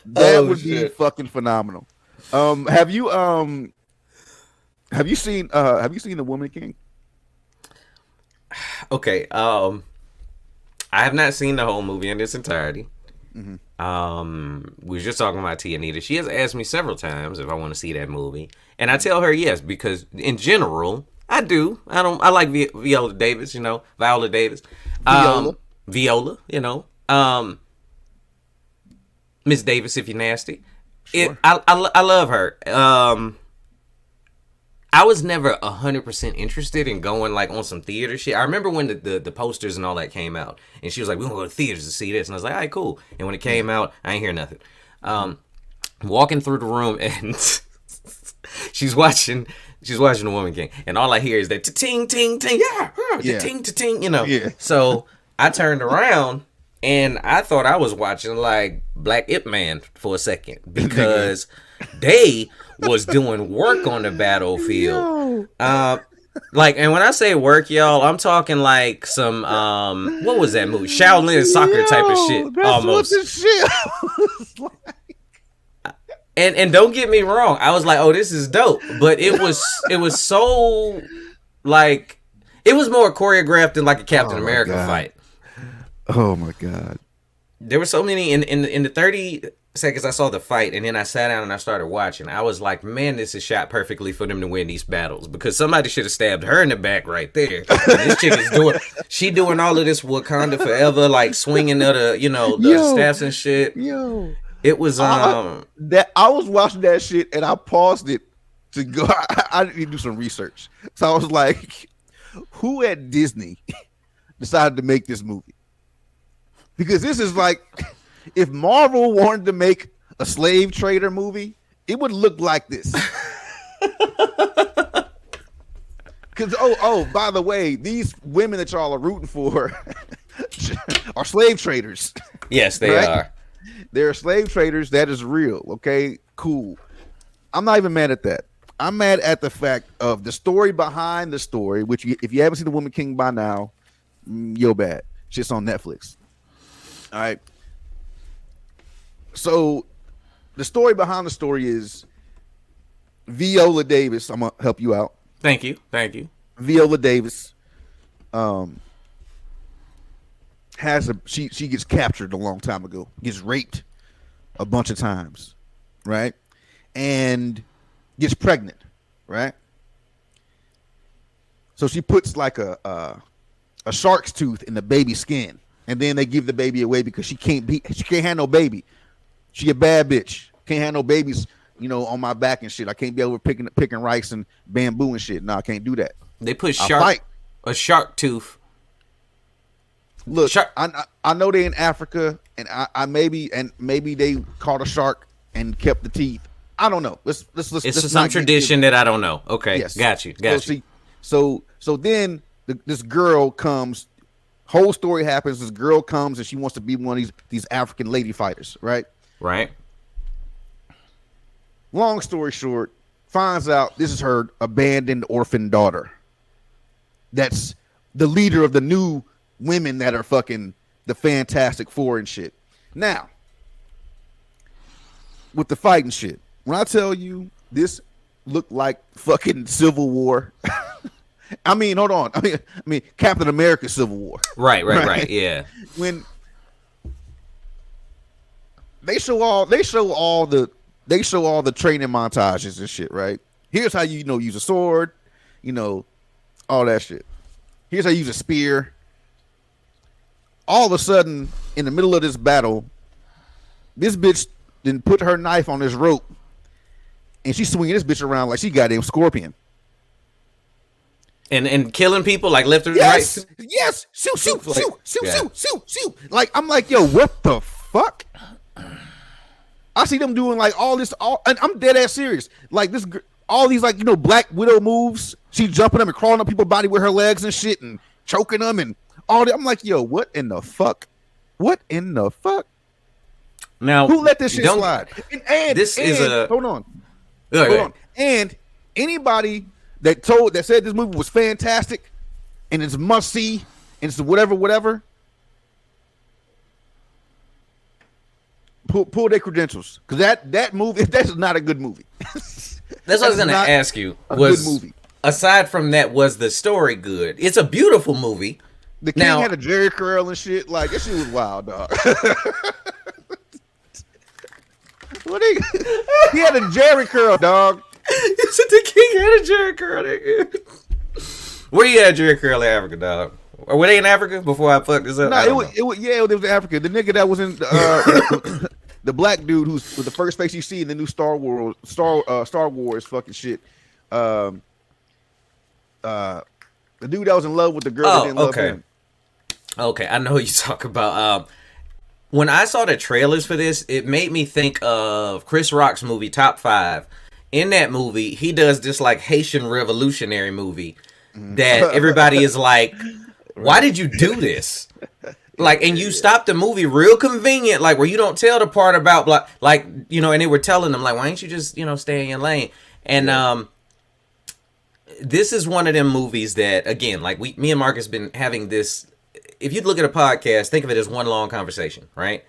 That would be fucking phenomenal. Have you seen The Woman King? Okay. I have not seen the whole movie in its entirety. We were just talking about Tia Anita. She has asked me several times if I want to see that movie, and I tell her yes because in general I do. I like Viola Davis. Viola Davis. Viola. Miss Davis, if you're nasty. Sure. I love her. I was never 100% interested in going like on some theater shit. I remember when the posters and all that came out, and she was like, "We're gonna go to theaters to see this," and I was like, "All right, cool." And when it came out, I ain't hear nothing. Walking through the room, and she's watching The Woman King, and all I hear is that ting ting ting, ting ting, Yeah. So I turned around. And I thought I was watching like Black Ip Man for a second because they was doing work on the battlefield. And when I say work, y'all, I'm talking like some what was that movie? Shaolin soccer type of shit. Almost. What the shit was like. And don't get me wrong, I was like, oh, this is dope. But it was so like it was more choreographed than like a Captain America fight. Oh my God. There were so many in the 30 seconds I saw the fight, and then I sat down and I started watching. I was like, man, this is shot perfectly for them to win these battles because somebody should have stabbed her in the back right there. And this chick is doing all of this Wakanda forever, like swinging the staffs and shit. Yo, it was I was watching that shit and I paused it to go. I need to do some research. So I was like, who at Disney decided to make this movie? Because this is like, if Marvel wanted to make a slave trader movie, it would look like this. Because, by the way, these women that y'all are rooting for are slave traders. Yes, they are. They're slave traders. That is real. Okay, cool. I'm not even mad at that. I'm mad at the fact of the story behind the story, which if you haven't seen The Woman King by now, you're bad. Shit's on Netflix. All right. So the story behind the story is Viola Davis. I'm gonna help you out. Thank you. Thank you. Viola Davis she gets captured a long time ago, gets raped a bunch of times, right? And gets pregnant, right? So she puts like a shark's tooth in the baby's skin, and then they give the baby away because she can't have no baby. She a bad bitch. Can't have no babies, on my back and shit. I can't be over picking rice and bamboo and shit. No, I can't do that. They put a shark tooth. Look, I know they in Africa, and I maybe they caught a shark and kept the teeth. I don't know. Let's It's some tradition that I don't know. Okay, yes. Got you. So then this girl comes. Whole story happens. This girl comes and she wants to be one of these African lady fighters, right? Right. Long story short, finds out this is her abandoned orphan daughter. That's the leader of the new women that are fucking the Fantastic Four and shit. Now, with the fighting shit, when I tell you this looked like fucking Civil War. I mean, hold on. I mean, Captain America Civil War. Right. Yeah. When they show all the training montages and shit, right? Here's how you use a sword, all that shit. Here's how you use a spear. All of a sudden, in the middle of this battle, this bitch then put her knife on this rope, and she's swinging this bitch around like she goddamn Scorpion. And killing people like left and right. Yes. Shoot. Like I'm like, yo, what the fuck? I see them doing like all this, and I'm dead ass serious. Like this, all these like Black Widow moves. She jumping them and crawling up people's body with her legs and shit, and choking them and all that. I'm like, yo, what in the fuck? What in the fuck? Now, who let this shit slide? Hold on. And anybody that said this movie was fantastic and it's must see and it's whatever. Pull their credentials, because that movie, that's not a good movie. That's what I was gonna ask you. Good movie. Aside from that, was the story good? It's a beautiful movie. The king had a Jerry curl and shit. Like that shit was wild, dog. He had a Jerry curl, dog. You said the king had a Jerry curl. Where you at Jerry curl in Africa, dog? Or were they in Africa before I fucked this up? No, it was in Africa. The nigga that was in the black dude who's with the first face you see in the new Star Wars fucking shit. The dude that was in love with the girl that didn't love him. Okay, I know who you talk about. When I saw the trailers for this, it made me think of Chris Rock's movie Top 5. In that movie, he does this like Haitian revolutionary movie that everybody is like, why did you do this? Like, and you stopped the movie real convenient, like where you don't tell the part about like and they were telling them like, why don't you just stay in your lane? And this is one of them movies that, again, like me and Marcus been having this. If you look at a podcast, think of it as one long conversation, right?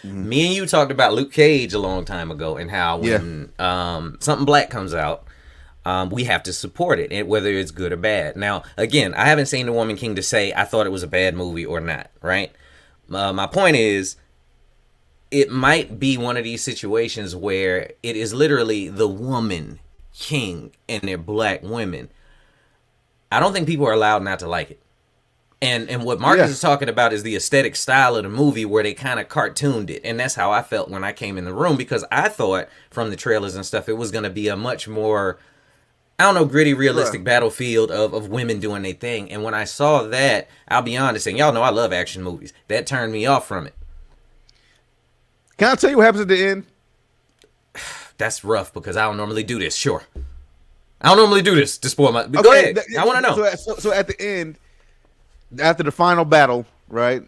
Mm-hmm. Me and you talked about Luke Cage a long time ago and how when something black comes out, we have to support it, and whether it's good or bad. Now, again, I haven't seen The Woman King to say I thought it was a bad movie or not, right? My point is, it might be one of these situations where it is literally the woman king and they're black women. I don't think people are allowed not to like it. And what Marcus is talking about is the aesthetic style of the movie where they kind of cartooned it. And that's how I felt when I came in the room, because I thought from the trailers and stuff, it was going to be a much more, gritty, realistic battlefield of women doing their thing. And when I saw that, I'll be honest, and y'all know I love action movies, that turned me off from it. Can I tell you what happens at the end? That's rough, because I don't normally do this. Sure. I don't normally do this to spoil my... Go ahead. I want to know. So at the end, after the final battle, right?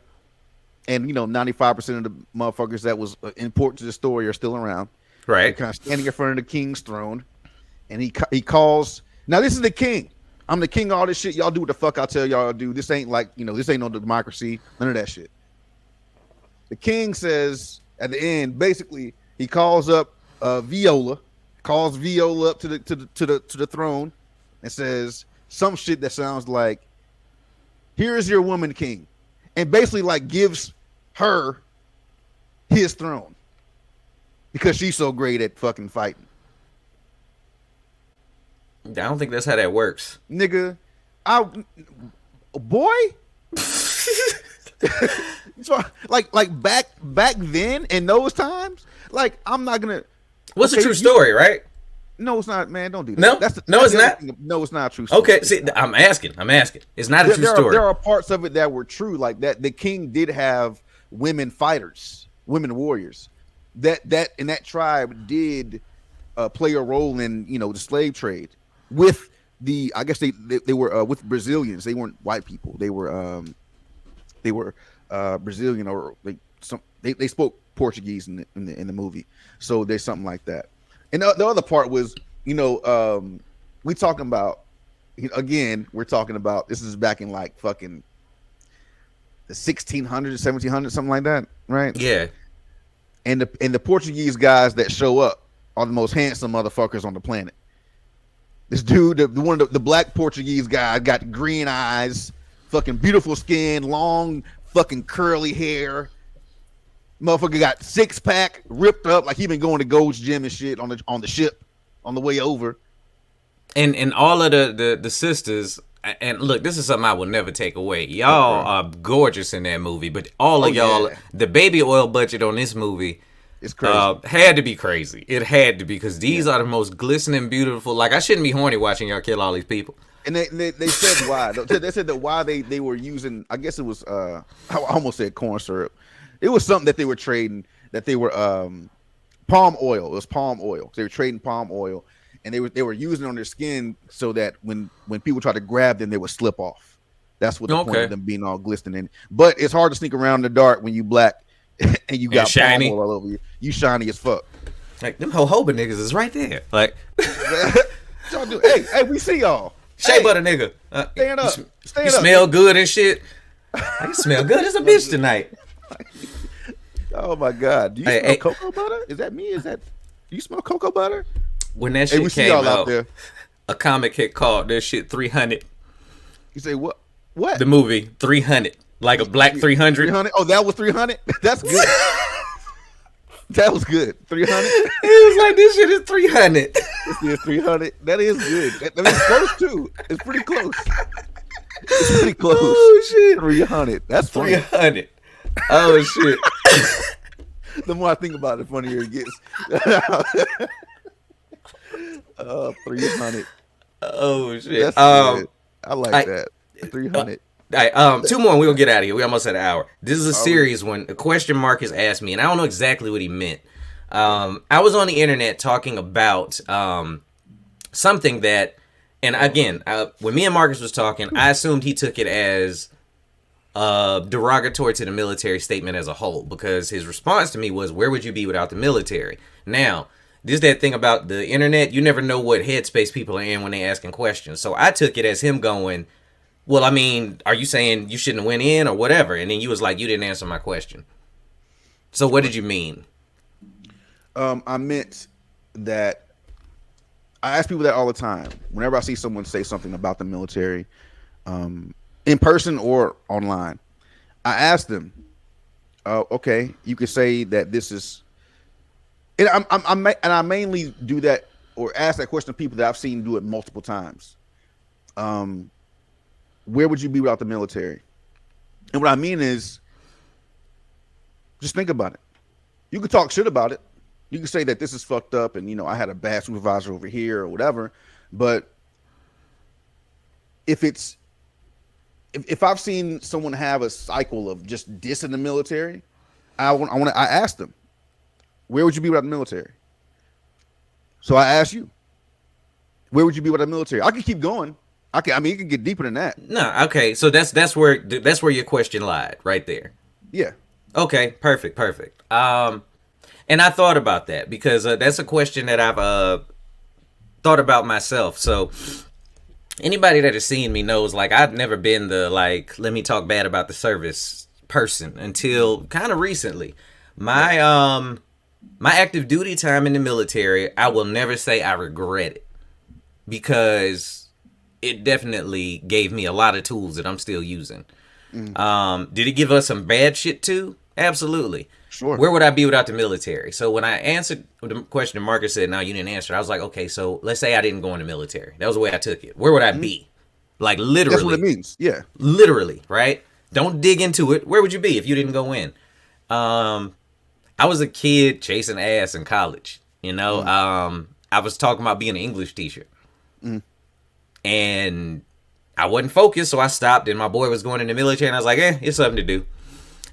And, 95% of the motherfuckers that was important to the story are still around. Right. They're kind of standing in front of the king's throne. And he calls... Now, this is the king. I'm the king of all this shit. Y'all do what the fuck I tell y'all to do. This ain't like, this ain't no democracy. None of that shit. The king says at the end, basically, he calls up Viola, calls Viola up to the throne, and says some shit that sounds like, "Here is your woman, king," and basically like gives her his throne because she's so great at fucking fighting. I don't think that's how that works. Nigga, boy. So, like back then in those times, like I'm not gonna. What's a true story, right? No, it's not, man. Don't do that. No? No, it's not? No, it's not a true story. Okay, see, I'm asking. It's not a true story. There are parts of it that were true, like that. The king did have women fighters, women warriors. That in that tribe did play a role in the slave trade with the. I guess they were with Brazilians. They weren't white people. They were Brazilian, or they spoke Portuguese in the movie. So there's something like that. And the other part was, we talking about, again, we're talking about, this is back in like fucking the 1600s, 1700s, something like that, right? Yeah. And the Portuguese guys that show up are the most handsome motherfuckers on the planet. This dude, the black Portuguese guy, got green eyes, fucking beautiful skin, long fucking curly hair. Motherfucker got 6-pack, ripped up like he been going to Gold's Gym and shit on the ship on the way over. And all of the sisters, and look, this is something I will never take away. Y'all are gorgeous in that movie, but all of y'all, the baby oil budget on this movie, it's crazy. Had to be crazy. It had to be, because these are the most glistening, beautiful. Like, I shouldn't be horny watching y'all kill all these people. And they said why. They said that why they were using, I guess it was I almost said corn syrup. It was something that they were trading, that they were palm oil. It was palm oil. They were trading palm oil, and they were using it on their skin so that when people try to grab them, they would slip off. That's what the point of them being all glistening. But it's hard to sneak around in the dark when you black and you got shiny palm oil all over you. You shiny as fuck. Like, them jojoba niggas is right there. Like, y'all do. Hey, we see y'all. Shea butter nigga. Stand up. You smell good and shit. I smell good as a bitch tonight. Oh my God! Do you smell cocoa butter? Is that me? Do you smell cocoa butter? When that shit came out there, a comic had called that shit 300. You say what? What? The movie 300, like a black 300. 300. Oh, that was 300. That's good. That was good. 300. It was like, this shit is 300. This is 300. That is good. It's close too. It's pretty close. It's pretty close. Oh shit. 300. That's funny. 300. Oh shit. The more I think about it, the funnier it gets. 300. Oh shit. That's good. I like that. 300. All right, 2 more and we're gonna get out of here. We almost at an hour. This is a series when a question mark is asked me, and I don't know exactly what he meant. I was on the internet talking about something that, and again, when me and Marcus was talking, I assumed he took it as derogatory to the military statement as a whole, because his response to me was, where would you be without the military? Now, this is that thing about the internet. You never know what headspace people are in when they're asking questions. So I took it as him going, well, I mean, are you saying you shouldn't have went in or whatever? And then you was like, you didn't answer my question. So what did you mean? I meant that I ask people that all the time. Whenever I see someone say something about the military, in person or online, I ask them, okay, you could say that this is, and I mainly do that or ask that question to people that I've seen do it multiple times. Where would you be without the military? And what I mean is, just think about it. You could talk shit about it. You can say that this is fucked up and, I had a bad supervisor over here or whatever. But if I've seen someone have a cycle of just dissing the military, I ask them, where would you be without the military? So I ask you, where would you be without the military? I can keep going. It can get deeper than that. No, okay. So that's where your question lied, right there. Yeah. Okay, perfect. And I thought about that because that's a question that I've thought about myself. So anybody that has seen me knows, like, I've never been the, like, let me talk bad about the service person until kind of recently. My active duty time in the military, I will never say I regret it, because it definitely gave me a lot of tools that I'm still using. Did it give us some bad shit too? Absolutely. Sure. Where would I be without the military? So when I answered the question, Marcus said, "No, you didn't answer." I was like, okay, so let's say I didn't go in the military. That was the way I took it. Where would I be? Like literally. That's what it means. Yeah. Literally, right? Don't dig into it. Where would you be if you didn't go in? I was a kid chasing ass in college. You know, I was talking about being an English teacher, and I wasn't focused, so I stopped. And my boy was going in the military, and I was like, it's something to do.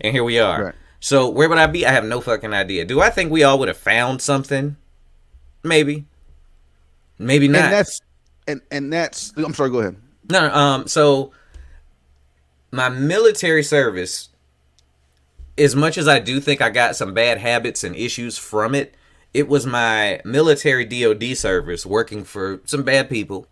And here we are. Right. So where would I be? I have no fucking idea. Do I think we all would have found something? Maybe. Maybe not. And that's. I'm sorry. Go ahead. No. So my military service, as much as I do think I got some bad habits and issues from it, it was my military DOD service working for some bad people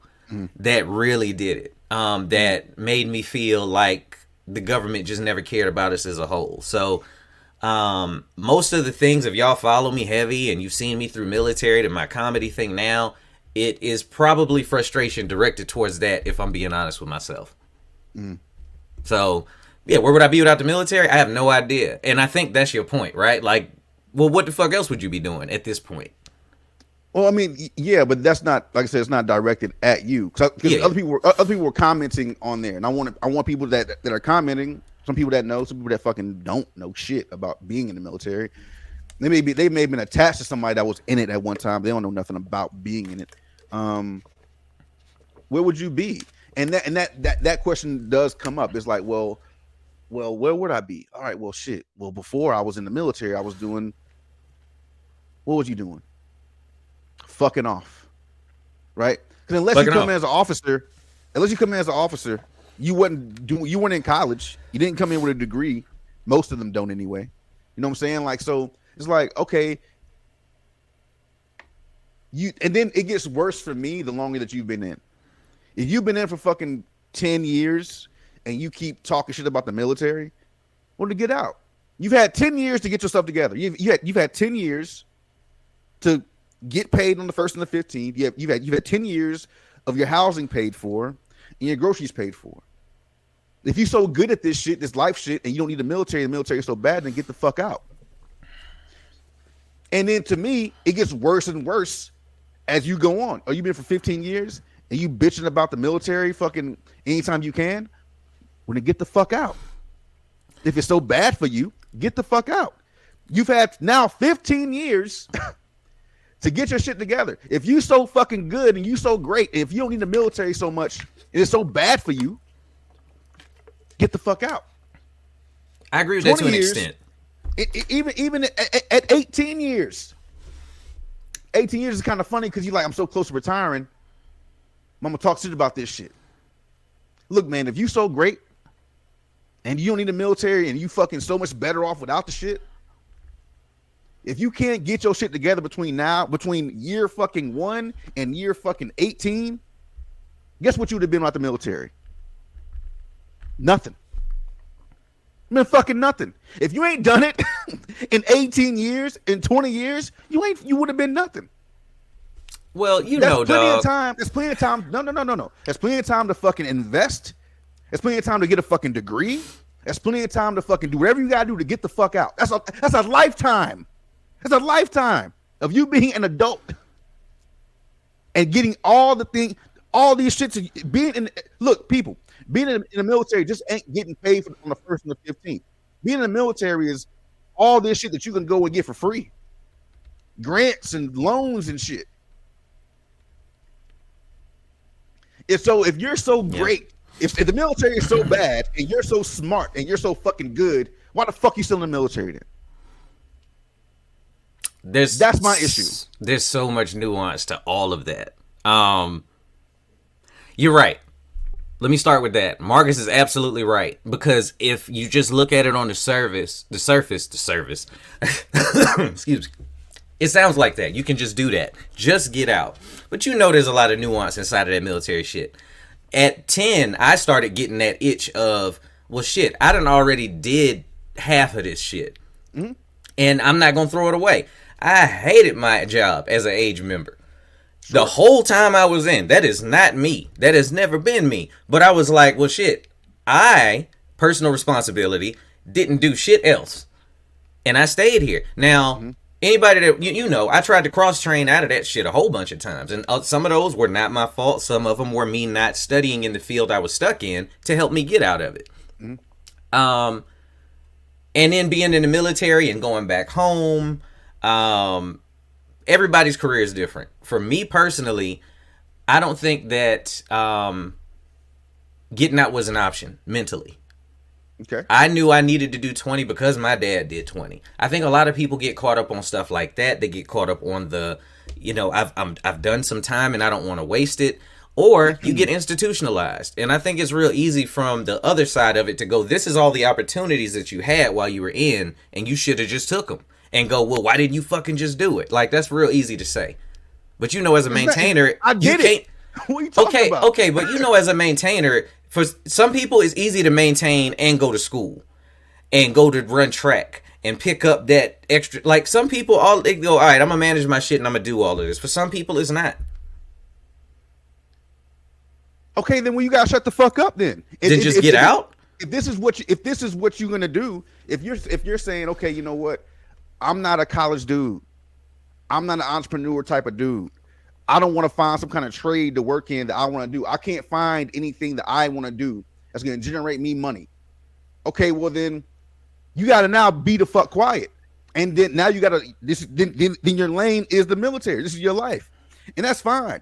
that really did it. That made me feel like the government just never cared about us as a whole. So most of the things, if y'all follow me heavy and you've seen me through military to my comedy thing now, it is probably frustration directed towards that, if I'm being honest with myself. So, yeah, where would I be without the military? I have no idea. And I think that's your point, right? Like, well, what the fuck else would you be doing at this point? Well, I mean, yeah, but that's not, like I said, it's not directed at you. Because other people were commenting on there, and I want people that are commenting. Some people that know, some people that fucking don't know shit about being in the military. They may have been attached to somebody that was in it at one time. They don't know nothing about being in it. Where would you be? And that question does come up. It's like, well, where would I be? All right, well, shit. Well, before I was in the military, I was doing. What was you doing? Fucking off, right? Because unless you come in as an officer, you weren't in college. You didn't come in with a degree. Most of them don't anyway. You know what I'm saying? Like, so it's like, okay, and then it gets worse for me the longer that you've been in. If you've been in for fucking 10 years and you keep talking shit about the military, well, to get out. You've had 10 years to get yourself together. You've had 10 years to get paid on the 1st and the 15th. You've had 10 years of your housing paid for and your groceries paid for. If you're so good at this shit, this life shit, and you don't need the military is so bad, then get the fuck out. And then to me, it gets worse and worse as you go on. You've been for 15 years and you bitching about the military fucking anytime you can, when to get the fuck out. If it's so bad for you, get the fuck out. You've had now 15 years to get your shit together. If you so fucking good and you so great, if you don't need the military so much, and it's so bad for you, get the fuck out. I agree with that to an extent. Even at 18 years. 18 years is kind of funny because you're like, I'm so close to retiring. I'm gonna talk shit about this shit. Look, man, if you so great and you don't need the military and you fucking so much better off without the shit, if you can't get your shit together between year fucking 1 and year fucking 18, guess what you would have been without the military? Nothing. I mean, fucking nothing. If you ain't done it in 18 years, in 20 years, you would have been nothing. Well, There's plenty of time. There's plenty of time. No. There's plenty of time to fucking invest. There's plenty of time to get a fucking degree. There's plenty of time to fucking do whatever you gotta do to get the fuck out. That's a lifetime. That's a lifetime of you being an adult and getting all these shits. Being in the military just ain't getting paid on the 1st and the 15th. Being in the military is all this shit that you can go and get for free. Grants and loans and shit. If you're so great, if the military is so bad and you're so smart and you're so fucking good, why the fuck you still in the military then? That's my issue. There's so much nuance to all of that. You're right. Let me start with that. Marcus is absolutely right, because if you just look at it on the surface, excuse me, it sounds like that. You can just do that. Just get out. But there's a lot of nuance inside of that military shit. At 10, I started getting that itch of, well, shit, I done already did half of this shit. And I'm not going to throw it away. I hated my job as an age member. The whole time I was in, that is not me. That has never been me. But I was like, well, shit, personal responsibility, didn't do shit else. And I stayed here. Now, anybody that, you know, I tried to cross-train out of that shit a whole bunch of times. And some of those were not my fault. Some of them were me not studying in the field I was stuck in to help me get out of it. And then being in the military and going back home, everybody's career is different. For me personally, I don't think that getting out was an option mentally. Okay. I knew I needed to do 20 because my dad did 20. I think a lot of people get caught up on stuff like that. They get caught up on the, you know, I've done some time and I don't want to waste it. Or you get institutionalized. And I think it's real easy from the other side of it to go, this is all the opportunities that you had while you were in, and you should have just took them. And go, well, why didn't you fucking just do it? Like, that's real easy to say. But you know, as a maintainer, I did it. What are you talking about? Okay, but you know, as a maintainer, for some people, it's easy to maintain and go to school and go to run track and pick up that extra. Like, some people, they go, all right, I'm going to manage my shit and I'm going to do all of this. For some people, it's not. Okay, then you gotta shut the fuck up. Then Just get out. If this is what you're gonna do, if you're saying, okay, you know what, I'm not a college dude, I'm not an entrepreneur type of dude. I don't want to find some kind of trade to work in that I want to do. I can't find anything that I want to do that's gonna generate me money. Okay, well then you gotta now be the fuck quiet, and then now you gotta then your lane is the military. This is your life, and that's fine.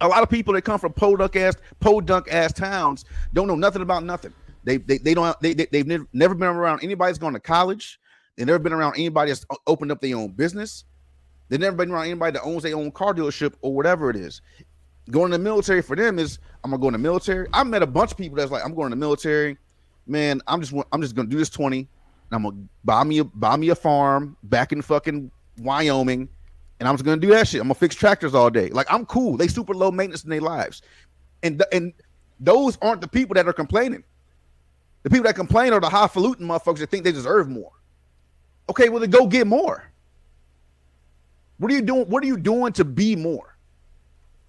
A lot of people that come from podunk ass towns don't know nothing about nothing. They've never been around anybody that's gone to college. They've never been around anybody that's opened up their own business. They've never been around anybody that owns their own car dealership or whatever it is. Going to the military for them is, I'm gonna go in the military. I met a bunch of people that's like, I'm going to the military, man. I'm just gonna do this 20, and I'm gonna buy me a farm back in fucking Wyoming. And I'm just gonna do that shit. I'm gonna fix tractors all day. Like, I'm cool. They super low maintenance in their lives, and those aren't the people that are complaining. The people that complain are the highfalutin motherfuckers that think they deserve more. Okay, well then go get more. What are you doing? What are you doing to be more?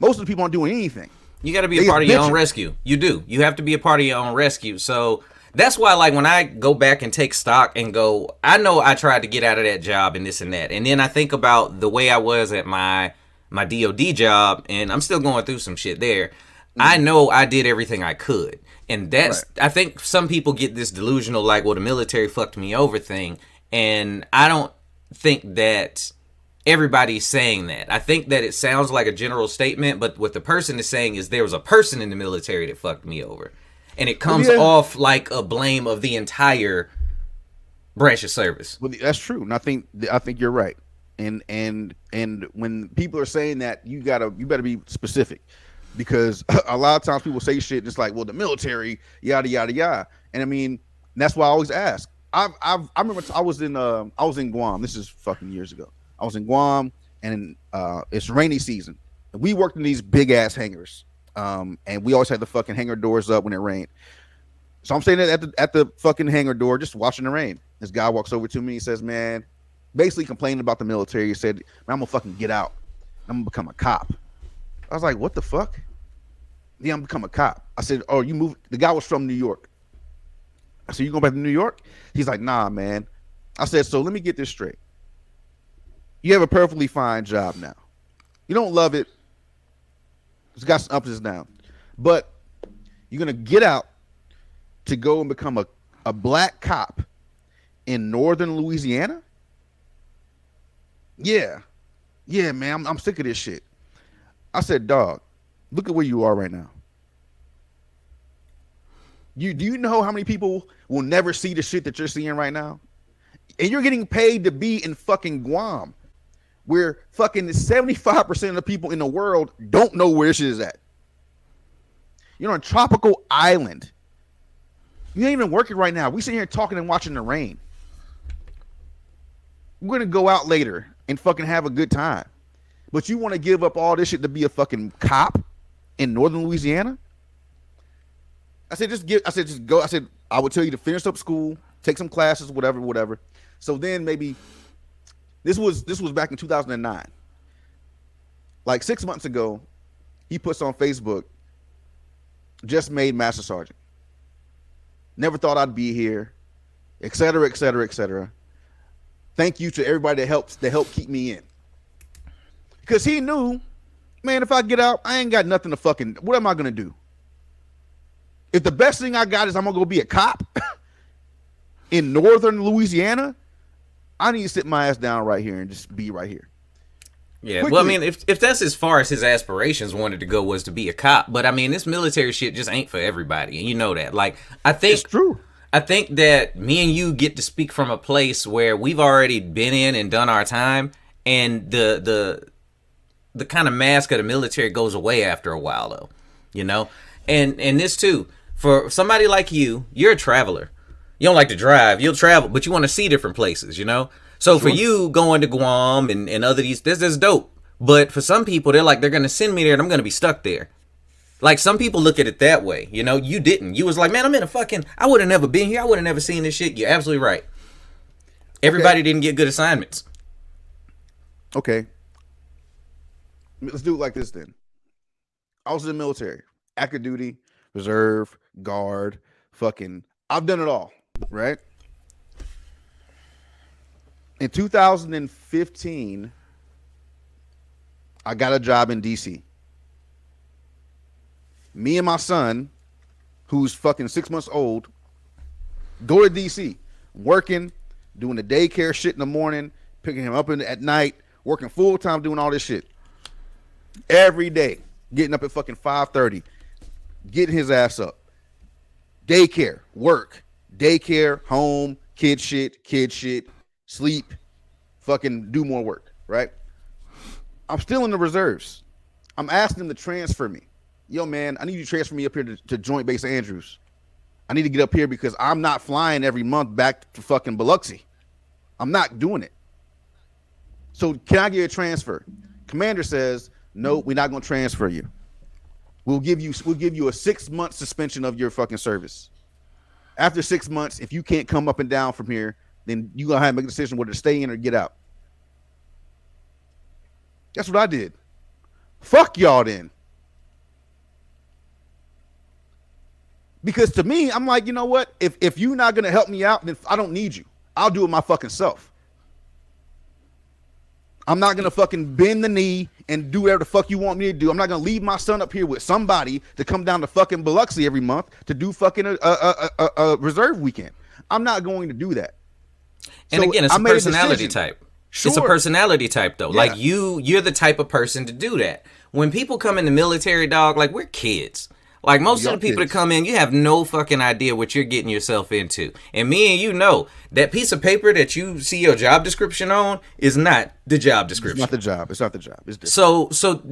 Most of the people aren't doing anything. You got to be a part of your own rescue. You do. You have to be a part of your own rescue. So that's why, like, when I go back and take stock and go, I know I tried to get out of that job and this and that. And then I think about the way I was at my DOD job, and I'm still going through some shit there. I know I did everything I could. And that's, right. I think some people get this delusional, like, well, the military fucked me over thing. And I don't think that everybody's saying that. I think that it sounds like a general statement, but what the person is saying is there was a person in the military that fucked me over. And it comes off like a blame of the entire branch of service. Well, that's true, and I think you're right. And when people are saying that, you better be specific, because a lot of times people say shit and it's like, well, the military, yada yada yada. And I mean, that's why I always ask. I remember I was in Guam. This is fucking years ago. I was in Guam, and it's rainy season. And we worked in these big ass hangars. And we always had the fucking hangar doors up when it rained. So I'm standing at the fucking hangar door, just watching the rain. This guy walks over to me. He says, man, basically complaining about the military. He said, man, I'm gonna fucking get out. I'm gonna become a cop. I was like, what the fuck? Yeah, I'm gonna become a cop. I said, oh, you moved. The guy was from New York. I said, you going back to New York? He's like, nah, man. I said, so let me get this straight. You have a perfectly fine job now. You don't love it. It's got some ups and downs, but you're gonna get out to go and become a black cop in northern Louisiana? Yeah, man, I'm sick of this shit. I said, dog, look at where you are right now. Do you know how many people will never see the shit that you're seeing right now? And you're getting paid to be in fucking Guam, where fucking 75% of the people in the world don't know where this shit is at. You're on a tropical island. You ain't even working right now. We sitting here talking and watching the rain. We're going to go out later and fucking have a good time. But you want to give up all this shit to be a fucking cop in northern Louisiana? I said, just go. I said, I would tell you to finish up school, take some classes, whatever. So then maybe this was back in 2009. Like 6 months ago, he puts on Facebook, just made Master Sergeant. Never thought I'd be here, et cetera, et cetera, et cetera. Thank you to everybody that helped keep me in. Because he knew, man, if I get out, I ain't got nothing to fucking, what am I going to do? If the best thing I got is I'm going to go be a cop in northern Louisiana, I need to sit my ass down right here and just be right here. Yeah, Quickly. well, I mean, if that's as far as his aspirations wanted to go was to be a cop, but I mean, this military shit just ain't for everybody, and you know that. Like, I think It's true. I think that me and you get to speak from a place where we've already been in and done our time, and the kind of mask of the military goes away after a while, though, you know. And this too, for somebody like you, you're a traveler. You don't like to drive, you'll travel, but you want to see different places, you know. So for you going to Guam and other these, this is dope. But for some people, they're like, they're gonna send me there and I'm gonna be stuck there. Like, some people look at it that way, you know. You didn't. You was like, man, I'm in a fucking, I would have never been here. I would have never seen this shit. You're absolutely right. Everybody didn't get good assignments. Okay. Let's do it like this then. I was in the military, active duty, reserve, guard, fucking, I've done it all, right? In 2015, I got a job in DC. Me and my son, who's fucking 6 months old, go to DC, working, doing the daycare shit in the morning, picking him up at night, working full time, doing all this shit every day, getting up at fucking 5:30, getting his ass up, daycare, work, daycare, home, kid shit, sleep, fucking do more work, right? I'm still in the reserves. I'm asking them to transfer me. Yo, man, I need you to transfer me up here to Joint Base Andrews. I need to get up here because I'm not flying every month back to fucking Biloxi. I'm not doing it. So can I get a transfer? Commander says, no, we're not going to transfer you. We'll give you a 6-month suspension of your fucking service. After 6 months, if you can't come up and down from here, then you gonna have to make a decision whether to stay in or get out. That's what I did. Fuck y'all then. Because to me, I'm like, you know what? If you're not gonna help me out, then I don't need you. I'll do it my fucking self. I'm not gonna fucking bend the knee and do whatever the fuck you want me to do. I'm not gonna leave my son up here with somebody to come down to fucking Biloxi every month to do fucking a reserve weekend. I'm not going to do that. And So again, it's I a made a personality decision. type. It's a Sure. personality type, though. Yeah. Like, you're the type of person to do that. When people come in the military, dog, like, we're kids. Like, most of Y'all the people kids. that come in, you have no fucking idea what you're getting yourself into. And me and you know, that piece of paper that you see your job description on is not the job It's description. not the job. It's not the job. It's different. So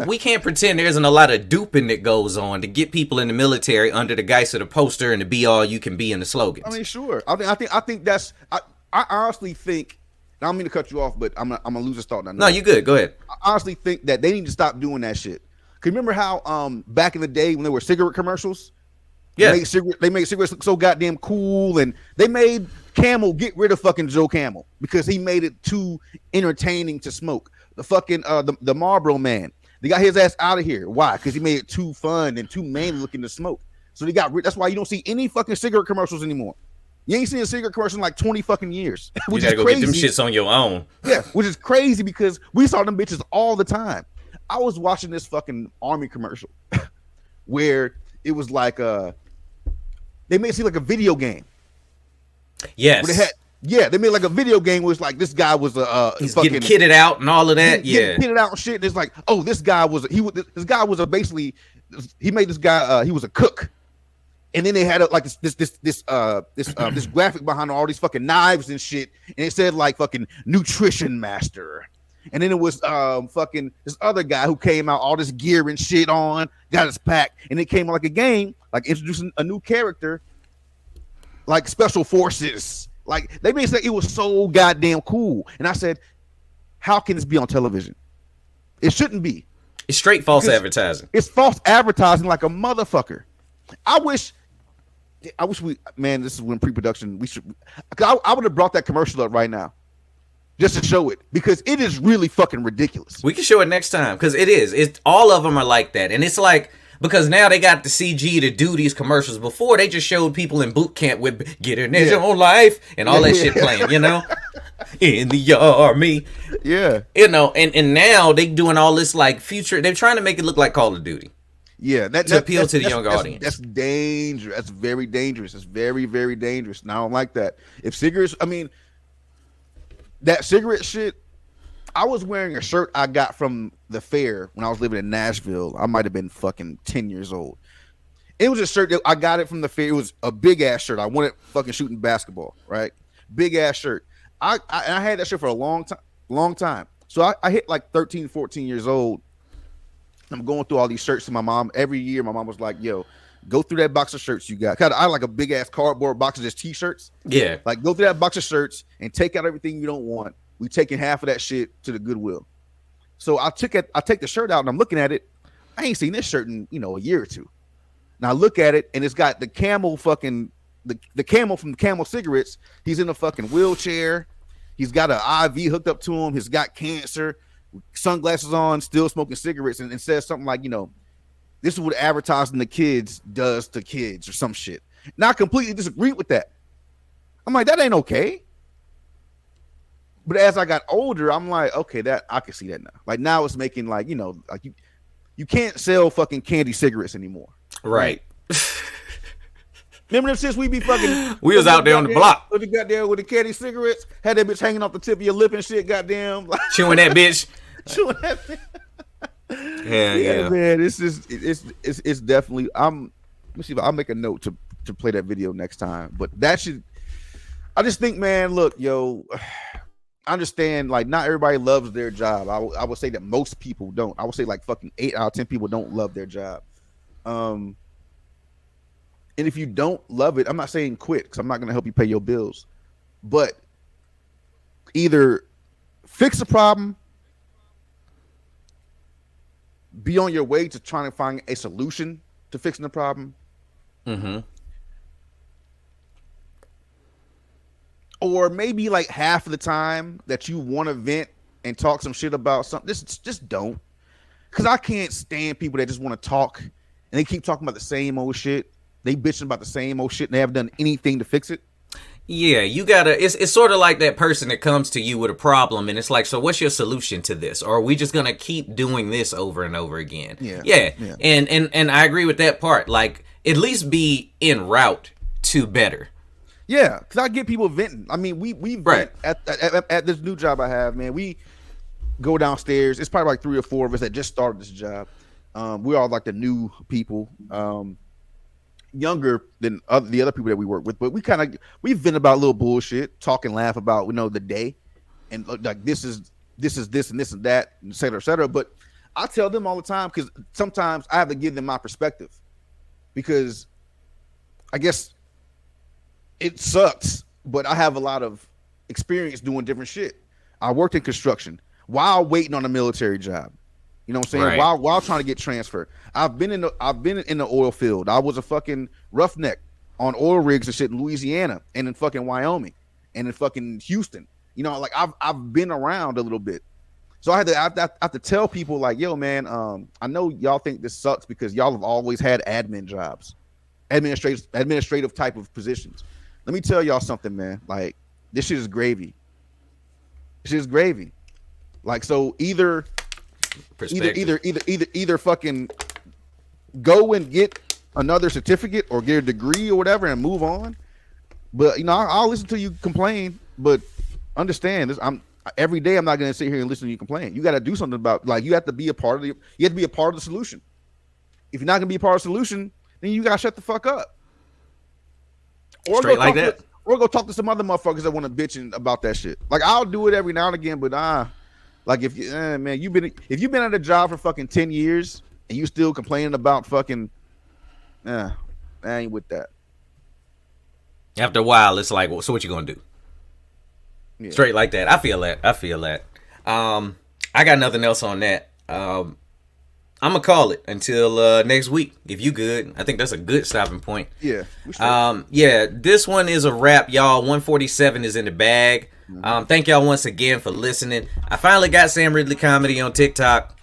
we can't pretend there isn't a lot of duping that goes on to get people in the military under the guise of the poster and the be all you can be in the slogans. I mean, sure. I think that's. I honestly think. I don't mean to cut you off, but I'm gonna lose this thought. No, you good. Go ahead. I honestly think that they need to stop doing that shit. Cause remember how back in the day when there were cigarette commercials? Yeah. They made cigarettes look so goddamn cool, and they made Camel get rid of fucking Joe Camel because he made it too entertaining to smoke. The fucking the Marlboro Man, they got his ass out of here. Why? Because he made it too fun and too manly looking to smoke. So they got rid. That's why you don't see any fucking cigarette commercials anymore. You ain't seen a cigarette commercial in like 20 fucking years, You which gotta is go get them crazy. shits on your own. Yeah, which is crazy because we saw them bitches all the time. I was watching this fucking Army commercial where it was like they made it seem like a video game. Yes. Where they made like a video game where it's like this guy was He's fucking getting kitted out and all of that. getting Yeah. kitted out and shit. And it's like, oh, this guy was basically he made this guy he was a cook. And then they had like this graphic behind all these fucking knives and shit, and it said like fucking nutrition master. And then it was fucking this other guy who came out all this gear and shit on, got his pack, and it came like a game, like introducing a new character, like special forces. Like they made it say it was so goddamn cool. And I said, how can this be on television? It shouldn't be. It's straight false Because- advertising. It's false advertising like a motherfucker. I wish I wish man, this is when pre-production. I would have brought that commercial up right now, just to show it because it is really fucking ridiculous. We can show it next time because it is. It's all of them are like that, and it's like because now they got the CG to do these commercials. Before they just showed people in boot camp with "Getting His Own Life" and all that shit playing, you know, in the army. Yeah, you know, and now they doing all this like future. They're trying to make it look like Call of Duty. Yeah, to appeal to the younger audience. That's dangerous. That's very dangerous. It's very, very dangerous. And I don't like that. If cigarettes, I mean, that cigarette shit. I was wearing a shirt I got from the fair when I was living in Nashville. I might have been fucking 10 years old. It was a shirt that I got it from the fair. It was a big ass shirt. I wanted fucking shooting basketball, right? Big ass shirt. I had that shirt for a long time. So I hit like 13, 14 years old. I'm going through all these shirts to my mom. Every year, my mom was like, yo, go through that box of shirts you got. I like a big ass cardboard box of just t-shirts. Yeah. Like, go through that box of shirts and take out everything you don't want. We taking half of that shit to the Goodwill. So I take the shirt out and I'm looking at it. I ain't seen this shirt in, a year or two. Now I look at it and it's got the Camel fucking, the Camel from the Camel cigarettes. He's in a fucking wheelchair. He's got an IV hooked up to him. He's got cancer. Sunglasses on, still smoking cigarettes, and says something like, this is what advertising to kids does to kids or some shit. Now I completely disagree with that. I'm like, that ain't okay. But as I got older, I'm like, okay, that I can see that now. Like now it's making like, like you can't sell fucking candy cigarettes anymore. Right. Remember them since we be fucking we was out there on the block. You got there with the candy cigarettes, had that bitch hanging off the tip of your lip and shit, goddamn. Chewing that bitch. Chewing that bitch. Yeah, man. It's definitely let me see if I'll make a note to play that video next time. But that should I just think, man, look, yo, I understand like not everybody loves their job. I would say that most people don't. I would say like fucking 8 out of 10 people don't love their job. And if you don't love it, I'm not saying quit because I'm not going to help you pay your bills. But either fix the problem, be on your way to trying to find a solution to fixing the problem. Mm-hmm. Or maybe like half of the time that you want to vent and talk some shit about something, just don't. Because I can't stand people that just want to talk and they keep talking about the same old shit. They bitching about the same old shit and they haven't done anything to fix it. Yeah, you gotta, it's sort of like that person that comes to you with a problem and it's like, so what's your solution to this? Or are we just gonna keep doing this over and over again? Yeah. And I agree with that part. Like, at least be en route to better. Yeah, because I get people venting. I mean, we vent at this new job I have, man. We go downstairs. It's probably like 3 or 4 of us that just started this job. We're all like the new people. Younger than the other people that we work with, but we vent about little bullshit, talk and laugh about the day, and like this is this and this and that, et cetera, et cetera. But I tell them all the time because sometimes I have to give them my perspective because I guess it sucks, but I have a lot of experience doing different shit. I worked in construction while waiting on a military job. You know what I'm saying? Right. While trying to get transferred. I've been in the oil field. I was a fucking roughneck on oil rigs and shit in Louisiana and in fucking Wyoming and in fucking Houston. Like I've been around a little bit. So I have to tell people like, yo, man, I know y'all think this sucks because y'all have always had admin jobs, administrative type of positions. Let me tell y'all something, man. Like this shit is gravy. This shit is gravy. Like so either fucking go and get another certificate or get a degree or whatever and move on. But I'll listen to you complain, but understand this. Every day I'm not going to sit here and listen to you complain. You got to do something about you have to be a part of the solution. If you're not going to be a part of the solution, then you got to shut the fuck up. Or straight like that. Or go talk to some other motherfuckers that want to bitch about that shit. Like I'll do it every now and again, but like if you man, you've been at a job for fucking 10 years and you still complaining about fucking I ain't with that. After a while, it's like, well, so what you gonna do? Yeah. Straight like that. I feel that. I got nothing else on that. I'm gonna call it until next week. If you good, I think that's a good stopping point. Yeah. We straight. Yeah, this one is a wrap, y'all. 147 is in the bag. Thank y'all once again for listening. I finally got Sam Ridley Comedy on TikTok,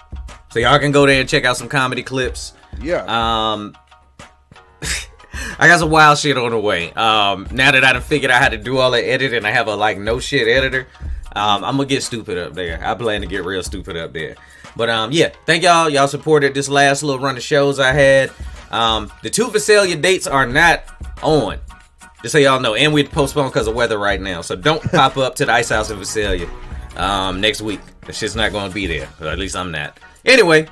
so y'all can go there and check out some comedy clips. Yeah. I got some wild shit on the way. Now that I done figured out how to do all the editing, I have a like no shit editor. I'm gonna get stupid up there. I plan to get real stupid up there. But yeah, thank y'all. Y'all supported this last little run of shows I had. The 2 Visalia dates are not on. Just so y'all know, and we postponed because of weather right now. So don't pop up to the Ice House in Visalia next week. The shit's not gonna be there. Or at least I'm not. Anyway,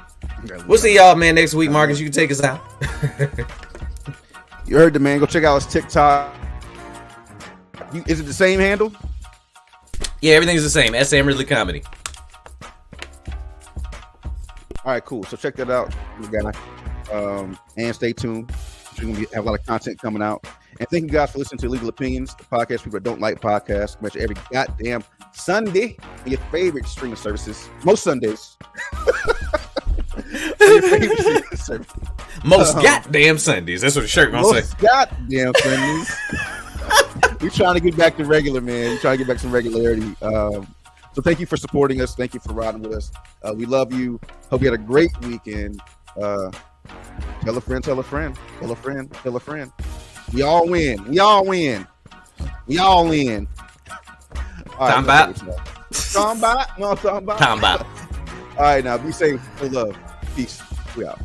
we'll see y'all, man, next week. Marcus, you can take us out. You heard the man. Go check out his TikTok. Is it the same handle? Yeah, everything's the same. SM Ridley Comedy. All right, cool. So check that out, guy. And stay tuned. We're gonna have a lot of content coming out. And thank you guys for listening to Legal Opinions, the podcast people that don't like podcasts. Come at you every goddamn Sunday on your favorite streaming services. Most Sundays. Your favorite streaming services. Most goddamn Sundays. That's what the shirt gonna say. Most goddamn Sundays. We're trying to get back to regular, man. We're trying to get back to some regularity. So thank you for supporting us. Thank you for riding with us. We love you. Hope you had a great weekend. Tell a friend, tell a friend, tell a friend, tell a friend. We all win. We all win. We all win. Time about. Time about. No, time about. Time about. All right, now be safe. Full love. Peace. We out.